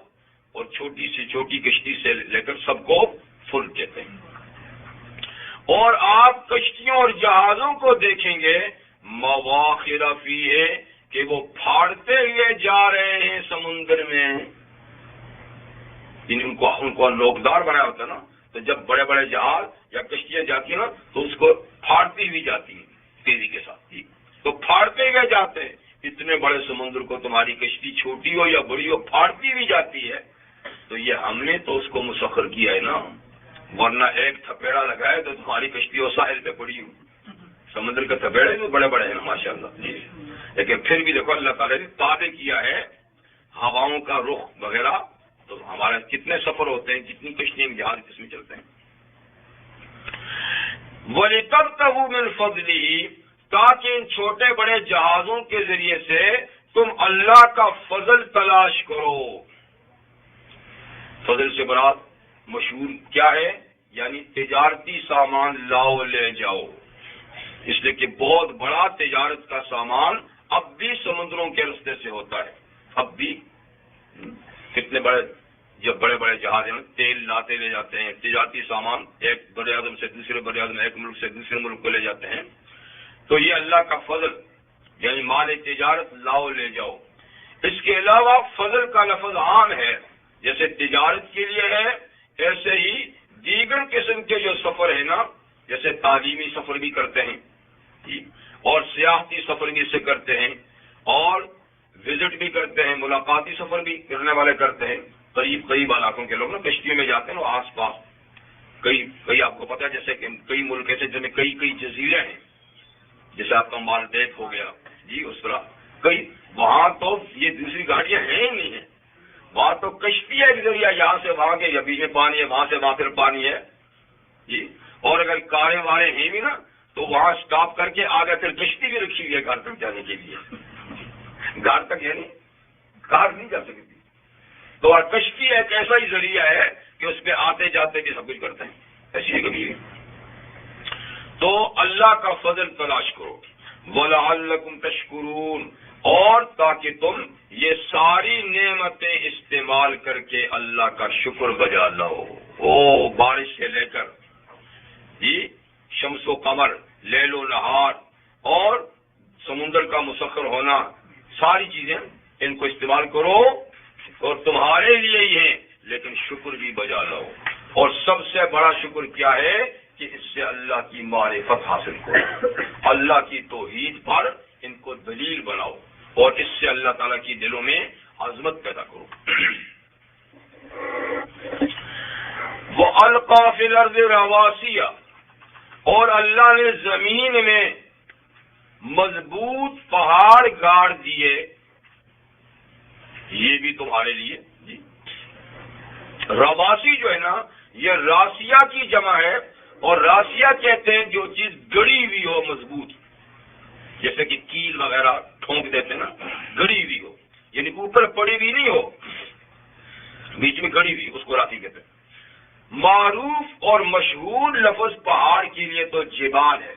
A: اور چھوٹی سے چھوٹی کشتی سے لے کر سب کو فلک کہتے ہیں. اور آپ کشتیوں اور جہازوں کو دیکھیں گے مواخر فیہ، کہ وہ پھاڑتے ہوئے جا رہے ہیں سمندر میں. ان کو نوکدار بنایا ہوتا ہے نا، تو جب بڑے بڑے جہاز یا کشتیاں جاتی ہیں نا تو اس کو پھاڑتی ہوئی جاتی ہیں تیزی کے ساتھ. تو پھاڑتے ہوئے جاتے ہیں. اتنے بڑے سمندر کو تمہاری کشتی چھوٹی ہو یا بڑی ہو پھاڑتی ہوئی جاتی ہے. تو یہ ہم نے تو اس کو مسخر کیا ہے نا، ورنہ ایک تھپیڑا لگائے تو تمہاری کشتی ہو ساحل پہ پڑی ہو. سمندر کے تھپیڑے بھی بڑے بڑے ہیں نا ماشاء اللہ جی. لیکن پھر بھی دیکھو اللہ تعالیٰ نے تابع کیا ہے ہواؤں کا رخ وغیرہ. تو ہمارے کتنے سفر ہوتے ہیں، کتنی کشتیاں جہاز جس میں چلتے ہیں. وَلِتَبْتَغُوا مِنْ فَضْلِهِ، تاکہ ان چھوٹے بڑے جہازوں کے ذریعے سے تم اللہ کا فضل تلاش کرو. فضل سے مراد مشہور کیا ہے؟ یعنی تجارتی سامان لاؤ لے جاؤ. اس لیے کہ بہت بڑا تجارت کا سامان اب بھی سمندروں کے رستے سے ہوتا ہے. اب بھی کتنے بڑے جب بڑے بڑے جہاز ہیں تیل لاتے لے جاتے ہیں، تجارتی سامان ایک بر اعظم سے دوسرے بر اعظم، ایک ملک سے دوسرے ملک کو لے جاتے ہیں، تو یہ اللہ کا فضل، یعنی مال تجارت لاؤ لے جاؤ۔ اس کے علاوہ فضل کا لفظ عام ہے، جیسے تجارت کے لیے ہے، ایسے ہی دیگر قسم کے جو سفر ہے نا، جیسے تعلیمی سفر بھی کرتے ہیں اور سیاحتی سفر بھی سے کرتے ہیں، اور وزٹ بھی کرتے ہیں، ملاقاتی سفر بھی کرنے والے کرتے ہیں۔ قریب علاقوں کے لوگ نا کشتیوں میں جاتے ہیں، وہ آس پاس کئی آپ کو پتا ہے، جیسے کہ کئی ملک ایسے جن میں کئی جزیرے ہیں، جیسے آپ کا مالدیپ ہو گیا جی، اس طرح وہاں تو یہ دوسری گاڑیاں ہیں ہی نہیں ہیں، وہاں تو کشتی ہے ایک ذریعہ، یہاں سے وہاں کے، یا بیچ میں پانی ہے، وہاں سے وہاں پھر پانی ہے جی، اور اگر کاریں واریں ہیں بھی نا تو وہاں سٹاپ کر کے آگے پھر کشتی بھی رکھی ہوئی ہے گھر تک جانے کے لیے، گھر تک یعنی کار نہیں جا سکتی، تو کشتی ایک ایسا ہی ذریعہ ہے کہ اس پہ آتے جاتے بھی سب کچھ کرتے ہیں، ایسی ہے کبھی۔ تو اللہ کا فضل تلاش کرو، وَلَعَلَّكُمْ تَشْكُرُونَ، اور تاکہ تم یہ ساری نعمتیں استعمال کر کے اللہ کا شکر بجا لاؤ۔ او بارش سے لے کر جی شمس و قمر، لیل و نہار، اور سمندر کا مسخر ہونا، ساری چیزیں ان کو استعمال کرو، اور تمہارے لیے ہی ہیں، لیکن شکر بھی بجا لاؤ۔ اور سب سے بڑا شکر کیا ہے کہ اس سے اللہ کی معرفت حاصل کرو، اللہ کی توحید پر ان کو دلیل بناؤ، اور اس سے اللہ تعالیٰ کی دلوں میں عظمت پیدا کرو۔ وَأَلْقَى فِي الْأَرْضِ رَوَاسِيَ، اور اللہ نے زمین میں مضبوط پہاڑ گاڑ دیے، یہ بھی تمہارے لیے جی۔ رواسی جو ہے نا، یہ راسیہ کی جمع ہے، اور راسیہ کہتے ہیں جو چیز گڑی ہوئی ہو مضبوط، جیسے کہ کیل وغیرہ ٹھونک دیتے نا، گڑی ہوئی ہو، یعنی اوپر پڑی ہوئی نہیں ہو، بیچ میں گڑی ہوئی، اس کو راسی کہتے ہیں۔ معروف اور مشہور لفظ پہاڑ کے لیے تو جبال ہے،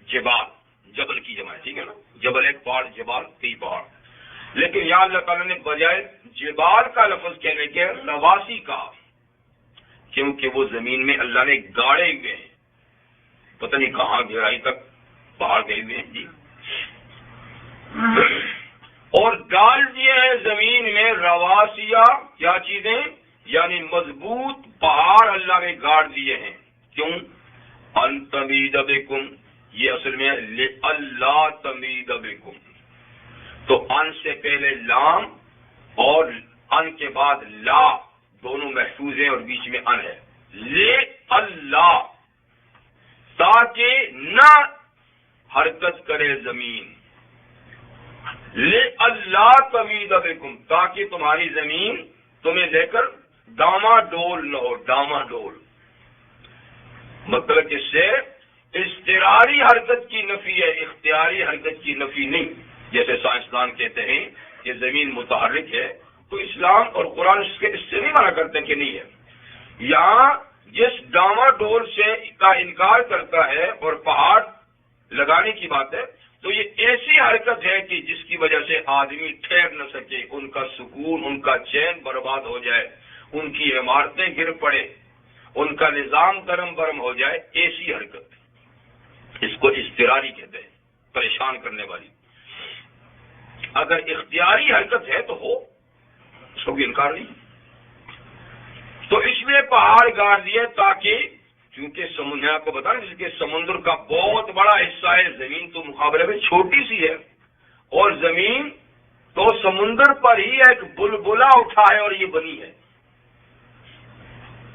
A: جبال جبل کی جمع ہے، ٹھیک ہے نا، جبل ایک پہاڑ، جبال کئی پہاڑ، لیکن یہاں اللہ تعالیٰ نے بجائے جبال کا لفظ کہنے کے رواسی کہا، کیونکہ وہ زمین میں اللہ نے گاڑے ہوئے ہیں، پتہ نہیں کہاں گہرائی تک پہاڑ گئے ہوئے ہیں جی، اور ڈال دیے ہیں زمین میں رواسیہ، کیا چیزیں، یعنی مضبوط پہاڑ اللہ نے گاڑ دیے ہیں، کیوں؟ ان تمید بکم، یہ اصل میں اللہ تمید بکم، تو ان سے پہلے لام اور ان کے بعد لا دونوں محفوظ ہیں، اور بیچ میں ان ہے، لے اللہ، تاکہ نہ حرکت کرے زمین، لے اللہ تمید بکم، تاکہ تمہاری زمین تمہیں لے کر ڈاما ڈول نہ ہو، ڈاما ڈول مطلب اس سے اضطراری حرکت کی نفی ہے، اختیاری حرکت کی نفی نہیں، جیسے سائنسدان کہتے ہیں کہ زمین متحرک ہے، تو اسلام اور قرآن اس سے نہیں منع کرتے کہ نہیں ہے۔ یہاں جس ڈاما ڈول سے کا انکار کرتا ہے اور پہاڑ لگانے کی بات ہے، تو یہ ایسی حرکت ہے کہ جس کی وجہ سے آدمی ٹھہر نہ سکے، ان کا سکون، ان کا چین برباد ہو جائے، ان کی عمارتیں گر پڑے، ان کا نظام درم برم ہو جائے، ایسی حرکت، اس کو اضطراری کہتے ہیں، پریشان کرنے والی۔ اگر اختیاری حرکت ہے تو ہو، اس کو بھی انکار نہیں۔ تو اس لیے پہاڑ گاڑ دیے تاکہ، چونکہ سمندر آپ کو بتانا، جس کے سمندر کا بہت بڑا حصہ ہے، زمین تو مقابلے میں چھوٹی سی ہے، اور زمین تو سمندر پر ہی ایک بلبلا اٹھا ہے اور یہ بنی ہے،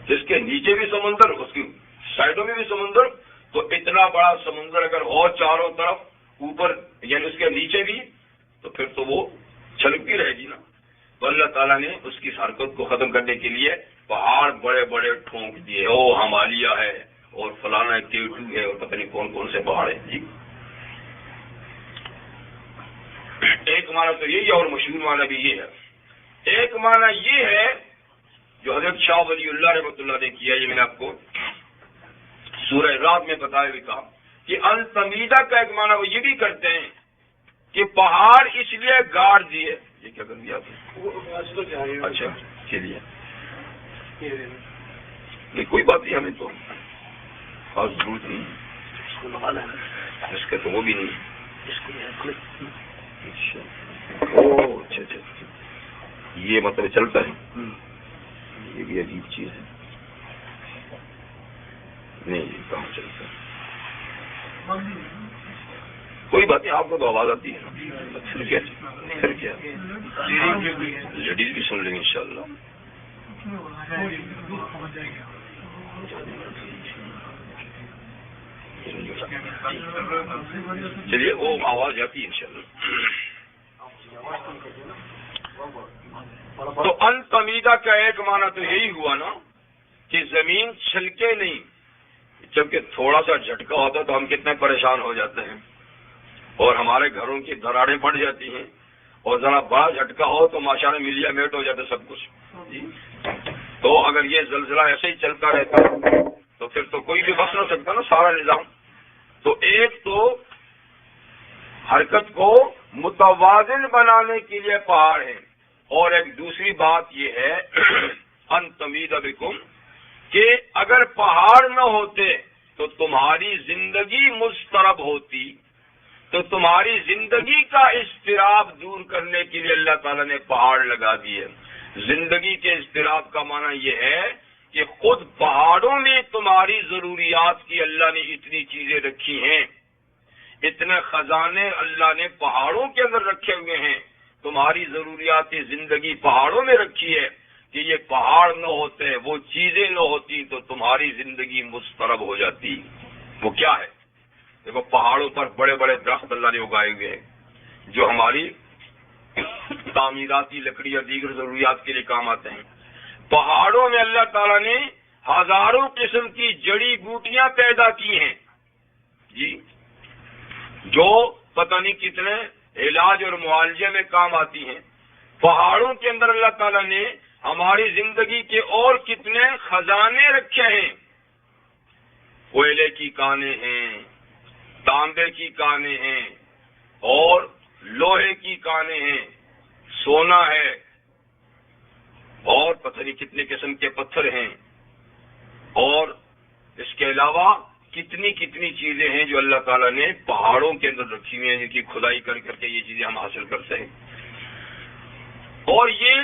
A: جس کے نیچے بھی سمندر، اس کی سائڈوں میں بھی سمندر، تو اتنا بڑا سمندر اگر ہو چاروں طرف، اوپر یعنی اس کے نیچے بھی، تو پھر تو وہ چھلکتی رہے گی نا۔ تو اللہ تعالیٰ نے اس کی حرکت کو ختم کرنے کے لیے پہاڑ بڑے بڑے ٹھونک دیے، او ہمالیہ ہے اور فلانا K2 ہے اور پتہ نہیں کون کون سے پہاڑ ہیں جی۔ ایک معنی تو یہی ہے، اور مشہور معنی بھی یہ ہے۔ ایک معنی یہ ہے جو حضرت شاہ ولی اللہ رحمۃ اللہ نے کیا، یہ میں نے آپ کو سورہ رات میں بتایا بھی تھا کہ التمیدہ کا ایک معنی وہ یہ بھی کرتے ہیں کہ پہاڑ اس لیے گاڑ دیے یہ کیا کر دیا آپ نے؟ اچھا چلیے نہیں کوئی بات نہیں، ہمیں تو خاص ضرورت نہیں اس کا، تو وہ بھی نہیں. اچھا اچھا اچھا یہ مطلب چلتا ہے، یہ بھی عجیب چیز ہے. نہیں یہ کہاں چلتا ہے؟ کوئی بات نہیں، آپ کو تو آواز آتی ہے نا. پھر کیا لیڈیز بھی سن لیں گے انشاءاللہ. چلیے وہ آواز جاتی ہے انشاءاللہ. تو انتمیدہ کا ایک معنی تو یہی ہوا نا کہ زمین چھلکے نہیں، جبکہ تھوڑا سا جھٹکا ہوتا تو ہم کتنے پریشان ہو جاتے ہیں اور ہمارے گھروں کی دراڑیں پڑ جاتی ہیں، اور ذرا بڑا جھٹکا ہو تو ماشاءاللہ ملیا میٹ ہو جاتا سب کچھ. تو اگر یہ زلزلہ ایسے ہی چلتا رہتا تو پھر تو کوئی بھی بچ نہ سکتا نا سارا نظام. تو ایک تو حرکت کو متوازن بنانے کے لیے پہاڑ ہیں، اور ایک دوسری بات یہ ہے ان تمید بکم کہ اگر پہاڑ نہ ہوتے تو تمہاری زندگی مضطرب ہوتی، تو تمہاری زندگی کا اضطراب دور کرنے کے لیے اللہ تعالیٰ نے پہاڑ لگا دیے. زندگی کے اضطراب کا معنی یہ ہے کہ خود پہاڑوں میں تمہاری ضروریات کی اللہ نے اتنی چیزیں رکھی ہیں، اتنے خزانے اللہ نے پہاڑوں کے اندر رکھے ہوئے ہیں، تمہاری ضروریات زندگی پہاڑوں میں رکھی ہے کہ یہ پہاڑ نہ ہوتے، وہ چیزیں نہ ہوتی تو تمہاری زندگی مضطرب ہو جاتی. وہ کیا ہے؟ دیکھو پہاڑوں پر بڑے بڑے درخت اللہ نے اگائے ہوئے ہیں جو ہماری تعمیراتی لکڑی یا دیگر ضروریات کے لیے کام آتے ہیں. پہاڑوں میں اللہ تعالیٰ نے ہزاروں قسم کی جڑی بوٹیاں پیدا کی ہیں جی، جو پتہ نہیں کتنے علاج اور معالجے میں کام آتی ہیں. پہاڑوں کے اندر اللہ تعالیٰ نے ہماری زندگی کے اور کتنے خزانے رکھے ہیں. کوئلے کی کانیں ہیں، تانبے کی کانیں ہیں، اور لوہے کی کانیں ہیں، سونا ہے، اور پتہ نہیں کتنے قسم کے پتھر ہیں، اور اس کے علاوہ کتنی کتنی چیزیں ہیں جو اللہ تعالیٰ نے پہاڑوں کے اندر رکھی ہوئی ہیں، جن کی کھدائی کر کر کے یہ چیزیں ہم حاصل کرتے ہیں. اور یہ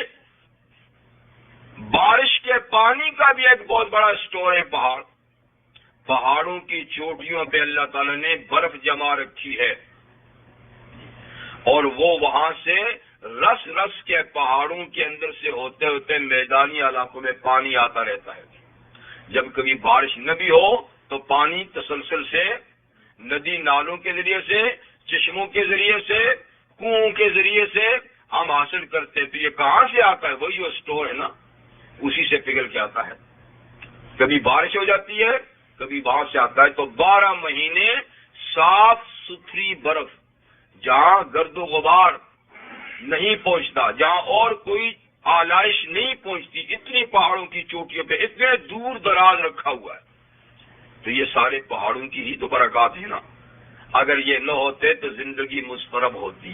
A: بارش کے پانی کا بھی ایک بہت بڑا اسٹور ہے. پہاڑوں کی چوٹیوں پہ اللہ تعالیٰ نے برف جما رکھی ہے، اور وہ وہاں سے رس رس کے پہاڑوں کے اندر سے ہوتے ہوتے میدانی علاقوں میں پانی آتا رہتا ہے. جب کبھی بارش نہ بھی ہو تو پانی تسلسل سے ندی نالوں کے ذریعے سے، چشموں کے ذریعے سے، کنووں کے ذریعے سے ہم حاصل کرتے. تو یہ کہاں سے آتا ہے؟ وہی جو اسٹور ہے نا، اسی سے پگھل کے آتا ہے. کبھی بارش ہو جاتی ہے، کبھی وہاں سے آتا ہے. تو 12 مہینے صاف ستھری برف، جہاں گرد و غبار نہیں پہنچتا، جہاں اور کوئی آلائش نہیں پہنچتی، اتنی پہاڑوں کی چوٹیوں پہ اتنے دور دراز رکھا ہوا ہے. تو یہ سارے پہاڑوں کی ہی تو برکات ہیں نا. اگر یہ نہ ہوتے تو زندگی مضطرب ہوتی.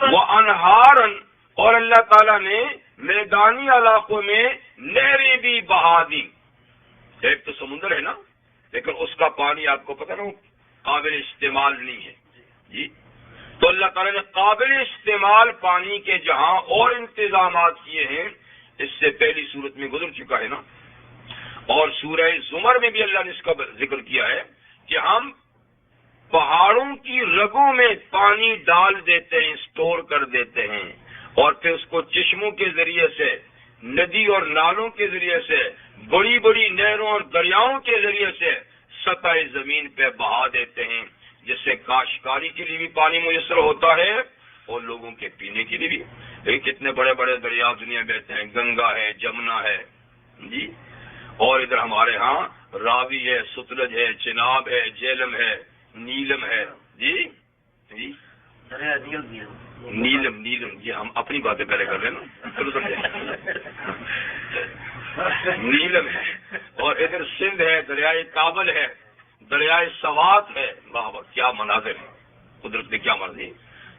A: وَأَنْهَارًا، اور اللہ تعالیٰ نے میدانی علاقوں میں نہریں بھی بہا دی. ایک تو سمندر ہے نا، لیکن اس کا پانی آپ کو پتہ نا قابل استعمال نہیں ہے جی. تو اللہ تعالیٰ نے قابل استعمال پانی کے جہاں اور انتظامات کیے ہیں، اس سے پہلی صورت میں گزر چکا ہے نا. اور سورہ زمر میں بھی اللہ نے اس کا ذکر کیا ہے کہ ہم پہاڑوں کی رگوں میں پانی ڈال دیتے ہیں، اسٹور کر دیتے ہیں، اور پھر اس کو چشموں کے ذریعے سے، ندی اور نالوں کے ذریعے سے، بڑی بڑی نہروں اور دریاؤں کے ذریعے سے سطح زمین پہ بہا دیتے ہیں، جس سے کاشتکاری کے لیے بھی پانی میسر ہوتا ہے اور لوگوں کے پینے کے لیے بھی. لیکن کتنے بڑے بڑے دریا دنیا بہتے ہیں، گنگا ہے، جمنا ہے جی، اور ادھر ہمارے ہاں راوی ہے، ستلج ہے، چناب ہے، جیلم ہے، نیلم ہے جی جی نیلم یہ ہم اپنی باتیں پہلے کر رہے ہیں نا. نیلم ہے، اور ادھر سندھ ہے، دریائے کابل ہے، دریائے سوات ہے. واہ واہ کیا مناظر ہے، قدرت نے کیا مرضی.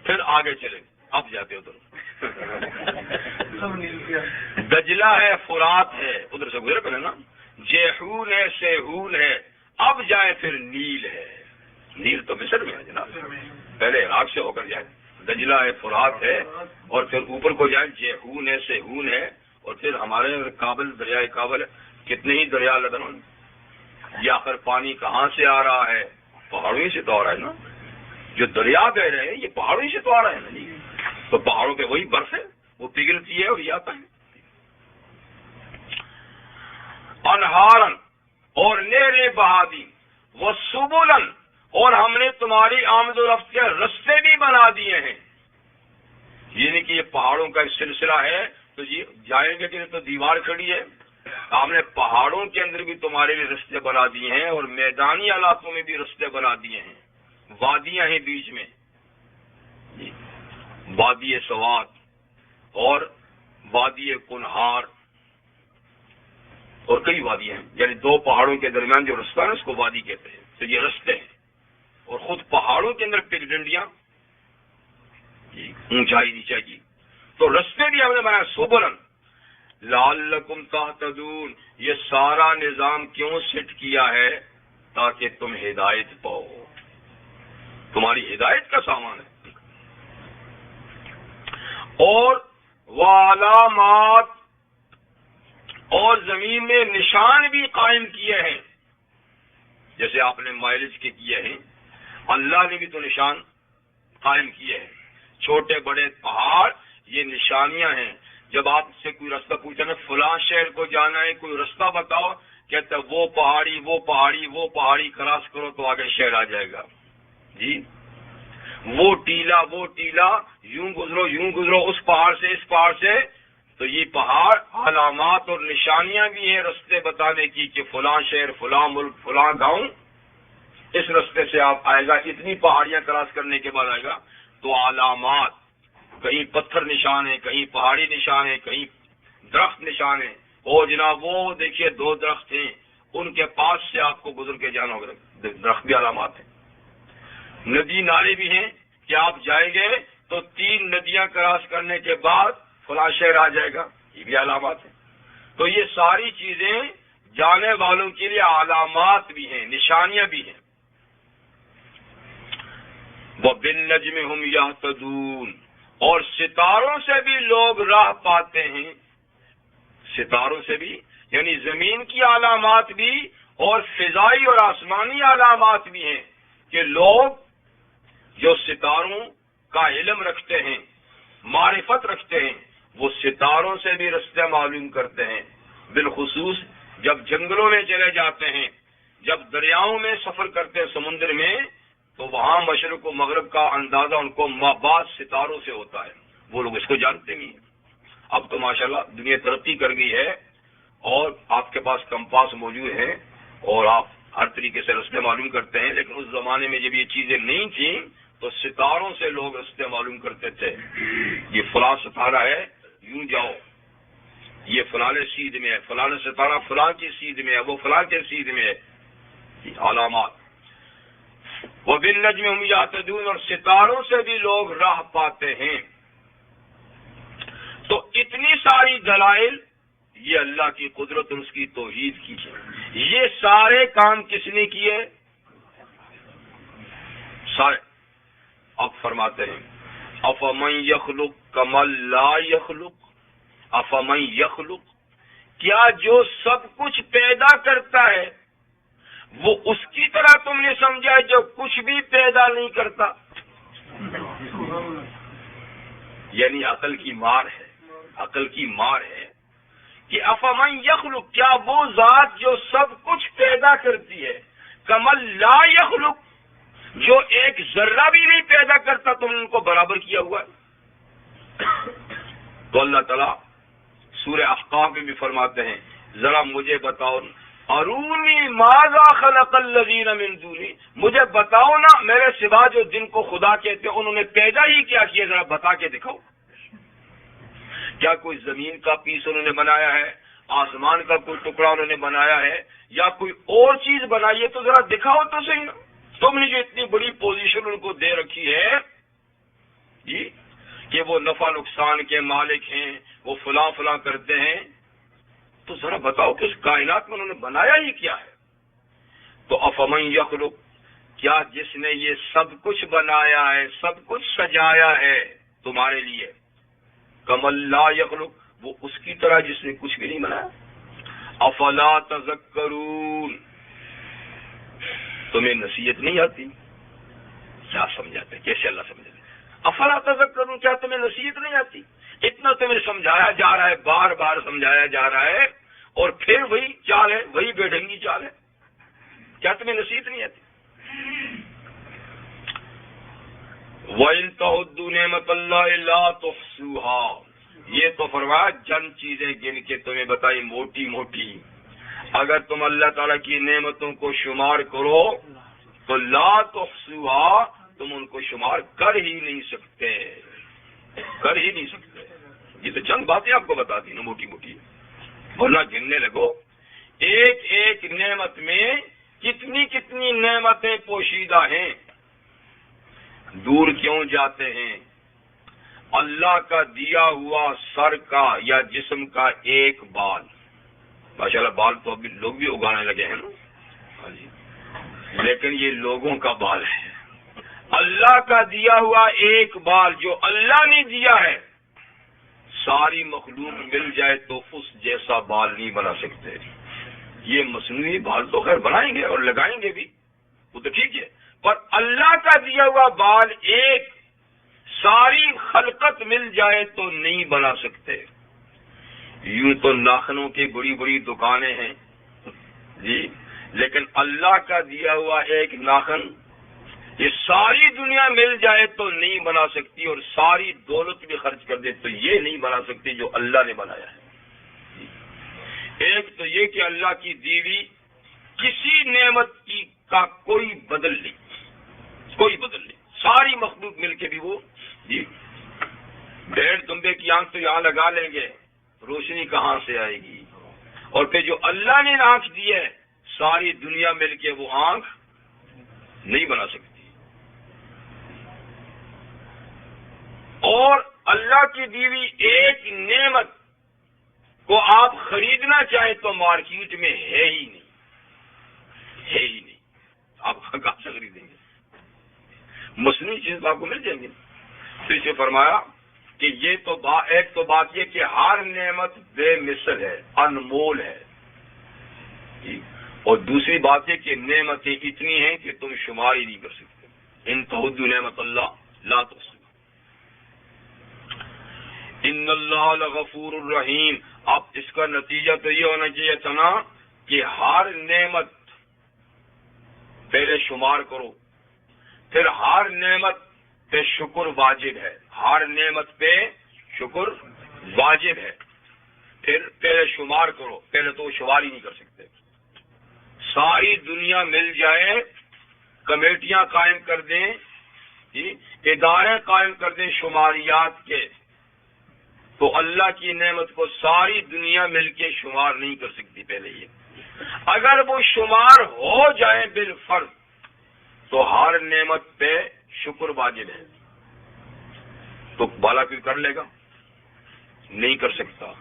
A: پھر آگے چلے، اب جاتے ادھر دجلہ ہے، فرات ہے، ادھر سے گزرے پہلے نا، جیحون ہے، سیہون ہے، اب جائے پھر نیل ہے۔ نیل تو مصر میں ہے جناب، پہلے عراق سے ہو کر جائے، دجلہ ہے، فرات ہے، اور پھر اوپر کو جائے جیحون ہے، سیہون ہے، اور پھر ہمارے کابل، دریائے کابل، کتنے ہی دریا لبنان، یہ آخر پانی کہاں سے آ رہا ہے؟ پہاڑوں ہی سے تو آ رہا ہے نا، جو دریا بہ رہے ہیں یہ پہاڑوں ہی سے تو آ رہا ہے نا جی، تو پہاڑوں پہ وہی برف ہے، وہ پگھلتی ہے اور یہ آتا ہے۔ انہارن، اور نہریں بہا دی، وہ سبلن، اور ہم نے تمہاری آمد و رفت کے رستے بھی بنا دیے ہیں، یعنی کہ یہ پہاڑوں کا ایک سلسلہ ہے، تو یہ جائیں گے کہ تو دیوار کھڑی ہے، ہم نے پہاڑوں کے اندر بھی تمہارے لیے رستے بنا دیے ہیں، اور میدانی علاقوں میں بھی رستے بنا دیے ہیں، وادیاں ہیں بیچ میں، وادی سوات اور وادی کنہار، اور کئی وادیاں ہیں، یعنی دو پہاڑوں کے درمیان جو رستہ ہے اس کو وادی کہتے ہیں، تو یہ رستے ہیں، اور خود پہاڑوں کے اندر پگڈنڈیاں، اونچائی نیچائی کی، تو رستے بھی ہم نے بنایا، سبلن لعلکم تہتدون، یہ سارا نظام کیوں سیٹ کیا ہے؟ تاکہ تم ہدایت پاؤ، تمہاری ہدایت کا سامان ہے، اور وعلامات، اور زمین میں نشان بھی قائم کیے ہیں، جیسے آپ نے مائلج کے کیے ہیں، اللہ نے بھی تو نشان قائم کیے ہیں، چھوٹے بڑے پہاڑ یہ نشانیاں ہیں، جب آپ سے کوئی رستہ پوچھا نا فلاں شہر کو جانا ہے، کوئی رستہ بتاؤ، کہتا ہے وہ پہاڑی وہ پہاڑی وہ پہاڑی کراس کرو تو آگے شہر آ جائے گا جی، وہ ٹیلا یوں گزرو اس پہاڑ سے اس پہاڑ سے، تو یہ پہاڑ علامات اور نشانیاں بھی ہیں رستے بتانے کی کہ فلاں شہر، فلاں ملک، فلاں گاؤں اس رستے سے آپ آئے گا، اتنی پہاڑیاں کراس کرنے کے بعد آئے گا، تو علامات، کہیں پتھر نشان ہے، کہیں پہاڑی نشان ہے، کہیں درخت نشان ہے، اور جناب وہ دیکھیے دو درخت ہیں، ان کے پاس سے آپ کو گزر کے جانا ہوگا، درخت بھی علامات ہیں، ندی نالے بھی ہیں کہ آپ جائیں گے تو 3 ندیاں کراس کرنے کے بعد فلاں شہر آ جائے گا، یہ بھی علامات ہیں، تو یہ ساری چیزیں جانے والوں کے لیے علامات بھی ہیں، نشانیاں بھی ہیں۔ وَبِالنَّجْمِ هُمْ يَهْتَدُونَ، اور ستاروں سے بھی لوگ راہ پاتے ہیں، ستاروں سے بھی یعنی زمین کی علامات بھی اور فضائی اور آسمانی علامات بھی ہیں، کہ لوگ جو ستاروں کا علم رکھتے ہیں، معرفت رکھتے ہیں، وہ ستاروں سے بھی رستے معلوم کرتے ہیں، بالخصوص جب جنگلوں میں چلے جاتے ہیں، جب دریاؤں میں سفر کرتے ہیں، سمندر میں، تو وہاں مشرق و مغرب کا اندازہ ان کو بعض ستاروں سے ہوتا ہے، وہ لوگ اس کو جانتے نہیں ہیں۔ اب تو ماشاءاللہ دنیا ترقی کر گئی ہے اور آپ کے پاس کمپاس موجود ہیں اور آپ ہر طریقے سے رستے معلوم کرتے ہیں، لیکن اس زمانے میں جب یہ چیزیں نہیں تھیں تو ستاروں سے لوگ رستے معلوم کرتے تھے، یہ فلاں ستارہ ہے یوں جاؤ، یہ فلاں سیدھ میں ہے، فلاں ستارہ فلاں کی سیدھ میں ہے، وہ فلاں کے سیدھ میں ہے، علامات۔ وَبِالنَّجْمِ هُمْ يَهْتَدُونَ، اور ستاروں سے بھی لوگ راہ پاتے ہیں۔ تو اتنی ساری دلائل، یہ اللہ کی قدرت اور اس کی توحید کی ہے، یہ سارے کام کس نے کیے؟ سارے۔ اب فرماتے ہیں افمن یخلق کمن لا یخلق، افمن یخلق، کیا جو سب کچھ پیدا کرتا ہے وہ اس کی طرح تم نے سمجھا ہے جو کچھ بھی پیدا نہیں کرتا؟ یعنی عقل کی مار ہے، عقل کی مار ہے کہ افمن یخلق، کیا وہ ذات جو سب کچھ پیدا کرتی ہے، کمن لا یخلق، جو ایک ذرہ بھی نہیں پیدا کرتا، تم نے ان کو برابر کیا ہوا ہے؟ تو اللہ تعالیٰ سورہ احقاف میں بھی فرماتے ہیں ذرا مجھے بتاؤ، ارونی ماذا خلق الذین من دونی، مجھے بتاؤ نا میرے سوا جو جن کو خدا کہتے ہیں انہوں نے پیدا ہی کیا کیا، ذرا بتا کے دکھاؤ۔ کیا کوئی زمین کا پیس انہوں نے بنایا ہے، آسمان کا کوئی ٹکڑا انہوں نے بنایا ہے، یا کوئی اور چیز بنائی ہے؟ تو ذرا دکھاؤ تو صحیح نا، تم نے جو اتنی بڑی پوزیشن ان کو دے رکھی ہے، جی کہ وہ نفع نقصان کے مالک ہیں، وہ فلاں فلاں کرتے ہیں، تو ذرا بتاؤ کہ اس کائنات میں انہوں نے بنایا ہی کیا ہے؟ تو افمن یخلق، کیا جس نے یہ سب کچھ بنایا ہے، سب کچھ سجایا ہے تمہارے لیے، کمن لا یخلق، وہ اس کی طرح جس نے کچھ بھی نہیں بنایا؟ افلا تذکرون، تمہیں نصیحت نہیں آتی؟ کیا سمجھاتے، کیسے اللہ سمجھاتے؟ افلا تذکرون، کیا تمہیں نصیحت نہیں آتی؟ اتنا تمہیں سمجھایا جا رہا ہے، بار بار سمجھایا جا رہا ہے، اور پھر وہی چال ہے، وہی بےڈھنگی چال ہے، کیا تمہیں نصیحت نہیں آتی؟ وَإِن تَعُدُّوا نِعْمَتَ اللَّهِ لَا تُحْصُوهَا، یہ تو فرمایا چند چیزیں گن کے تمہیں بتائی موٹی موٹی، اگر تم اللہ تعالیٰ کی نعمتوں کو شمار کرو تو لا تحصوها، تم ان کو شمار کر ہی نہیں سکتے، کر ہی نہیں سکتے۔ یہ تو چند باتیں آپ کو بتا دی نا موٹی موٹی، ورنہ گننے لگو ایک ایک نعمت میں کتنی کتنی نعمتیں پوشیدہ ہیں، دور کیوں جاتے ہیں؟ اللہ کا دیا ہوا سر کا یا جسم کا ایک بال، ماشاءاللہ بال تو ابھی لوگ بھی اگانے لگے ہیں نا، لیکن یہ لوگوں کا بال ہے۔ اللہ کا دیا ہوا ایک بال جو اللہ نے دیا ہے، ساری مخلوق مل جائے تو اس جیسا بال نہیں بنا سکتے۔ یہ مصنوعی بال تو خیر بنائیں گے اور لگائیں گے بھی، وہ تو ٹھیک ہے، پر اللہ کا دیا ہوا بال ایک ساری خلقت مل جائے تو نہیں بنا سکتے۔ یوں تو ناخنوں کی بڑی بڑی دکانیں ہیں جی، لیکن اللہ کا دیا ہوا ایک ناخن یہ ساری دنیا مل جائے تو نہیں بنا سکتی، اور ساری دولت بھی خرچ کر دے تو یہ نہیں بنا سکتی جو اللہ نے بنایا ہے۔ ایک تو یہ کہ اللہ کی دیوی کسی نعمت کی کا کوئی بدل نہیں، کوئی بدل نہیں، ساری مخلوق مل کے بھی وہ جی بھیڑ دمبے کی آنکھ تو یہاں لگا لیں گے، روشنی کہاں سے آئے گی؟ اور پھر جو اللہ نے آنکھ دی ہے ساری دنیا مل کے وہ آنکھ نہیں بنا سکتی۔ اور اللہ کی دیوی ایک نعمت کو آپ خریدنا چاہیں تو مارکیٹ میں ہے ہی نہیں، ہے ہی نہیں، آپ کہاں سے خریدیں گے؟ مصنوعی چیز آپ کو مل جائیں گے۔ تو اسے فرمایا کہ یہ تو ایک تو بات یہ کہ ہر نعمت بے مثل ہے، انمول ہے، اور دوسری بات یہ کہ نعمتیں اتنی ہیں کہ تم شمار ہی نہیں کر سکتے۔ ان تعدوا نعمت اللہ لا تحصوها ان اللہ لغفور الرحیم۔ اب اس کا نتیجہ تو یہ ہونا چاہیے تھا نا کہ ہر نعمت پہلے شمار کرو، پھر ہر نعمت پہ شکر واجب ہے، ہر نعمت پہ شکر واجب ہے، پھر پہلے شمار کرو، پہلے تو وہ شمار ہی نہیں کر سکتے۔ ساری دنیا مل جائے، کمیٹیاں قائم کر دیں، ادارے قائم کر دیں شماریات کے، تو اللہ کی نعمت کو ساری دنیا مل کے شمار نہیں کر سکتی۔ پہلے یہ اگر وہ شمار ہو جائے بالفرض تو ہر نعمت پہ شکر واجب ہے، تو بالا کوئی کر لے گا؟ نہیں کر سکتا۔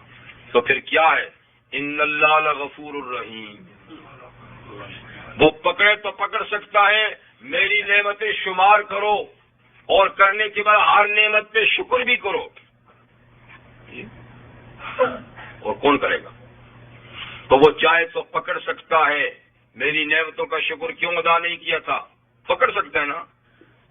A: تو پھر کیا ہے؟ ان اللہ لغفور الرحیم، وہ پکڑے تو پکڑ سکتا ہے، میری نعمتیں شمار کرو اور کرنے کے بعد ہر نعمت پہ شکر بھی کرو، اور کون کرے گا؟ تو وہ چاہے تو پکڑ سکتا ہے، میری نعمتوں کا شکر کیوں ادا نہیں کیا تھا، پکڑ سکتا ہے نا،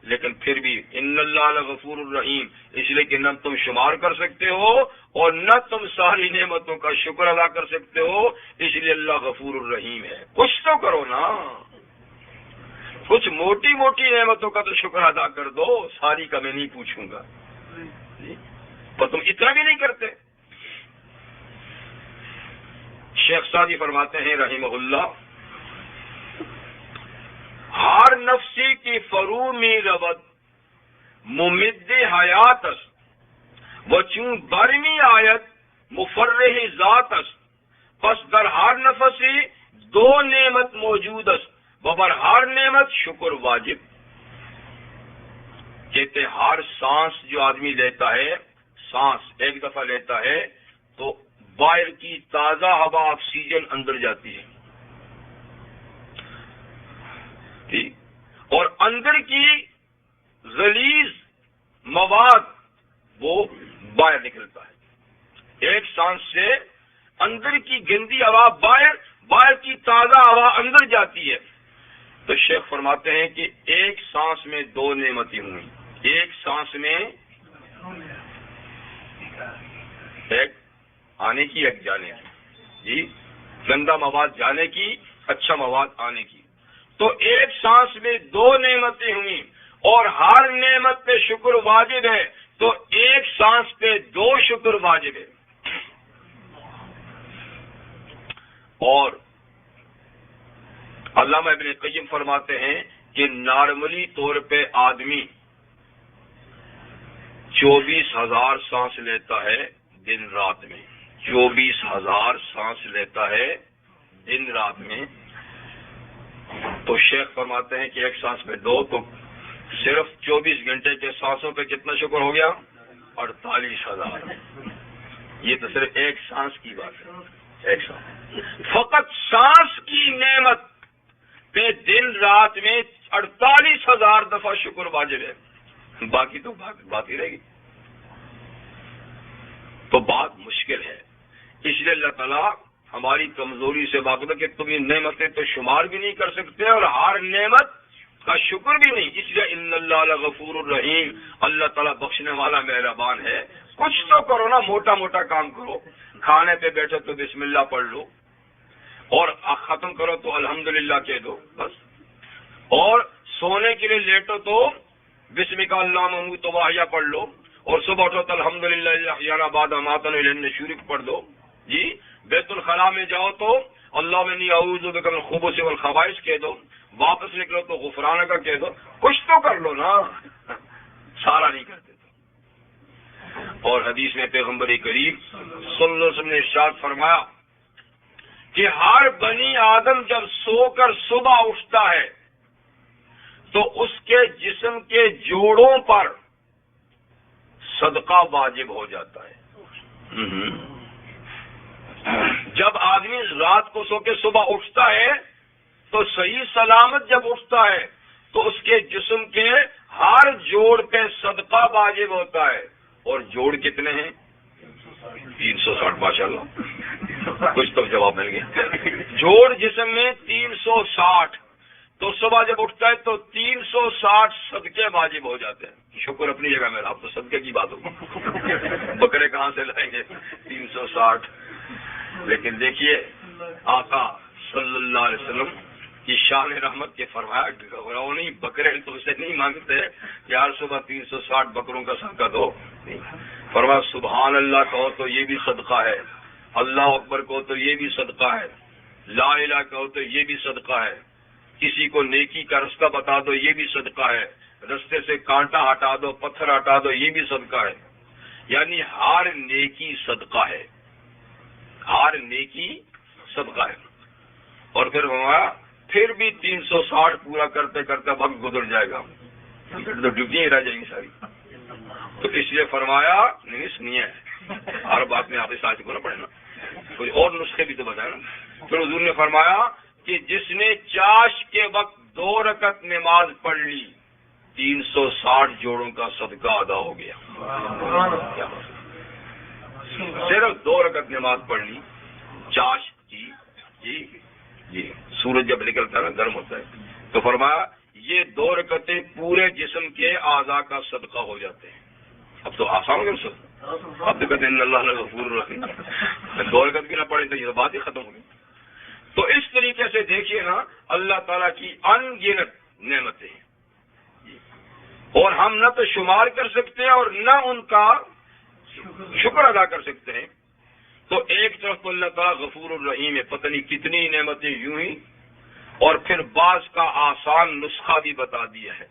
A: لیکن پھر بھی ان اللہ لغفور الرحیم، اس لیے کہ نہ تم شمار کر سکتے ہو اور نہ تم ساری نعمتوں کا شکر ادا کر سکتے ہو، اس لیے اللہ غفور الرحیم ہے۔ کچھ تو کرو نا، کچھ موٹی موٹی نعمتوں کا تو شکر ادا کر دو، ساری کا میں نہیں پوچھوں گا، پر تم اتنا بھی نہیں کرتے۔ شیخ سعدی فرماتے ہیں رحمہ اللہ، ہر نفسی کی فرومی رود ممد حیات است و چون برمی آیت مفرح ذات است، پس در ہر نفسی دو نعمت موجود است و بر ہر نعمت شکر واجب۔ کہتے ہر سانس جو آدمی لیتا ہے، سانس ایک دفعہ لیتا ہے تو باہر کی تازہ ہوا آکسیجن اندر جاتی ہے، ٹھیک، اور اندر کی غلیظ مواد وہ باہر نکلتا ہے۔ ایک سانس سے اندر کی گندی ہوا باہر کی تازہ ہوا اندر جاتی ہے۔ تو شیخ فرماتے ہیں کہ ایک سانس میں دو نعمتیں ہوئی، ایک سانس میں ایک آنے کی، ایک جانے کی، جی، گندا مواد جانے کی، اچھا مواد آنے کی۔ تو ایک سانس میں دو نعمتیں ہوئیں اور ہر نعمت پہ شکر واجب ہے، تو ایک سانس پہ دو شکر واجب ہے۔ اور علامہ ابن قیم فرماتے ہیں کہ نارملی طور پہ آدمی 24,000 سانس لیتا ہے دن رات میں، 24,000 سانس لیتا ہے دن رات میں۔ تو شیخ فرماتے ہیں کہ ایک سانس میں دو، تو صرف 24 گھنٹے کے سانسوں پہ کتنا شکر ہو گیا؟ 48,000۔ یہ تو صرف ایک سانس کی بات ہے، ایک سانس، فقط سانس کی نعمت پہ دن رات میں 48,000 دفعہ شکر واجب ہے، باقی تو باقی رہے گی۔ تو بات مشکل ہے، اس لیے اللہ تعالیٰ ہماری کمزوری سے واقف ہے کہ تم یہ نعمتیں تو شمار بھی نہیں کر سکتے اور ہر نعمت کا شکر بھی نہیں، اس لیے ان اللہ لغفور الرحیم، اللہ تعالیٰ بخشنے والا مہربان ہے۔ کچھ تو کرو نا، موٹا موٹا کام کرو، کھانے پہ بیٹھو تو بسم اللہ پڑھ لو، اور ختم کرو تو الحمدللہ کہہ دو بس، اور سونے کے لیے لیٹو تو بسمک اللہم اموت واحیا پڑھ لو، اور صبح اٹھو تو الحمدللہ احیانا بعد اماتنا الیہ النشور پڑھ دو، جی، بیت الخلاء میں جاؤ تو اللہم انی اعوذ بک من الخبث والخبائث کہہ دو، واپس نکلو تو غفرانک کا کہہ دو، کچھ تو کر لو نا، سارا نہیں کرتے تو۔ اور حدیث میں پیغمبر کریم صلی اللہ علیہ وسلم نے ارشاد فرمایا کہ ہر بنی آدم جب سو کر صبح اٹھتا ہے تو اس کے جسم کے جوڑوں پر صدقہ واجب ہو جاتا ہے۔ جب آدمی رات کو سو کے صبح اٹھتا ہے تو صحیح سلامت جب اٹھتا ہے تو اس کے جسم کے ہر جوڑ پہ صدقہ واجب ہوتا ہے، اور جوڑ کتنے ہیں؟ 360، ماشاءاللہ، کچھ تو جواب مل گیا۔ جوڑ جسم میں 360، تو صبح جب اٹھتا ہے تو 360 صدقے واجب ہو جاتے ہیں۔ شکر اپنی جگہ میرا، آپ تو صدقے کی بات ہوگی، بکرے کہاں سے لائیں گے 360؟ لیکن دیکھیے آقا صلی اللہ علیہ وسلم کی شان رحمت کے فرمایا، گھبراؤ نہیں، بکرے تو اسے نہیں مانگتے یار صبح 360 بکروں کا صدقہ دو، فرمایا سبحان اللہ کہو تو یہ بھی صدقہ ہے، اللہ اکبر کہو تو یہ بھی صدقہ ہے، لا الہ کہو تو یہ بھی صدقہ ہے، کسی کو نیکی کا رستہ بتا دو یہ بھی صدقہ ہے، رستے سے کانٹا ہٹا دو، پتھر ہٹا دو، یہ بھی صدقہ ہے۔ یعنی ہر نیکی صدقہ ہے، ہر نیکی صدقہ ہے۔ اور پھر بھی 360 پورا کرتے کرتے وقت گزر جائے گا تو ڈیوٹیاں رہ جائیں گی ساری۔ تو اس لیے فرمایا، نہیں سنیے، ہر بات میں آپ کے ساتھ کو نہ پڑے نا، کوئی اور نسخے بھی تو بتائیں نا۔ پھر حضور نے فرمایا کہ جس نے چاش کے وقت 2 رکعت نماز پڑھ لی 360 جوڑوں کا صدقہ ادا ہو گیا۔ صرف 2 رکعت نماز پڑھ لی چاش کی، جی، سورج جب نکلتا ہے نا گرم ہوتا ہے، تو فرمایا یہ 2 رکعتیں پورے جسم کے اعضاء کا صدقہ ہو جاتے ہیں۔ اب تو آسان ہو گیا سب، اب تو کہتے ہیں اللہ غفور رحیم، 2 رکعت بھی نہ پڑھیں تو یہ بات ہی ختم ہو گئی۔ تو اس طریقے سے دیکھیے نا اللہ تعالیٰ کی ان گنت نعمتیں ہیں، اور ہم نہ تو شمار کر سکتے ہیں اور نہ ان کا شکر ادا کر سکتے ہیں۔ تو ایک طرف تو اللہ تعالیٰ غفور الرحیم ہے، پتہ نہیں کتنی نعمتیں یوں ہی، اور پھر بعض کا آسان نسخہ بھی بتا دیا ہے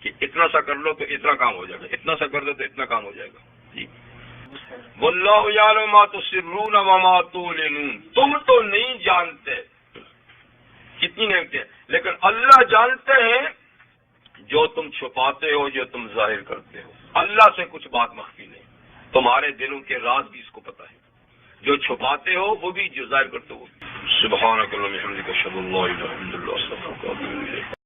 A: کہ اتنا سا کر لو تو اتنا کام ہو جائے گا، اتنا سا کر دو تو اتنا کام ہو جائے گا۔ جی، واللہ یعلم ما تسرون وما تعلنون، تم تو نہیں جانتے کتنی نعمتیں، لیکن اللہ جانتے ہیں جو تم چھپاتے ہو، جو تم ظاہر کرتے ہو۔ اللہ سے کچھ بات مخفی نہیں، تمہارے دلوں کے راز بھی اس کو پتہ ہے، جو چھپاتے ہو وہ بھی، جو ظاہر کرتے ہو۔ سبحانک اللہم و بحمدک، اشہد ان لا الہ الا انت، استغفرک و اتوب الیک۔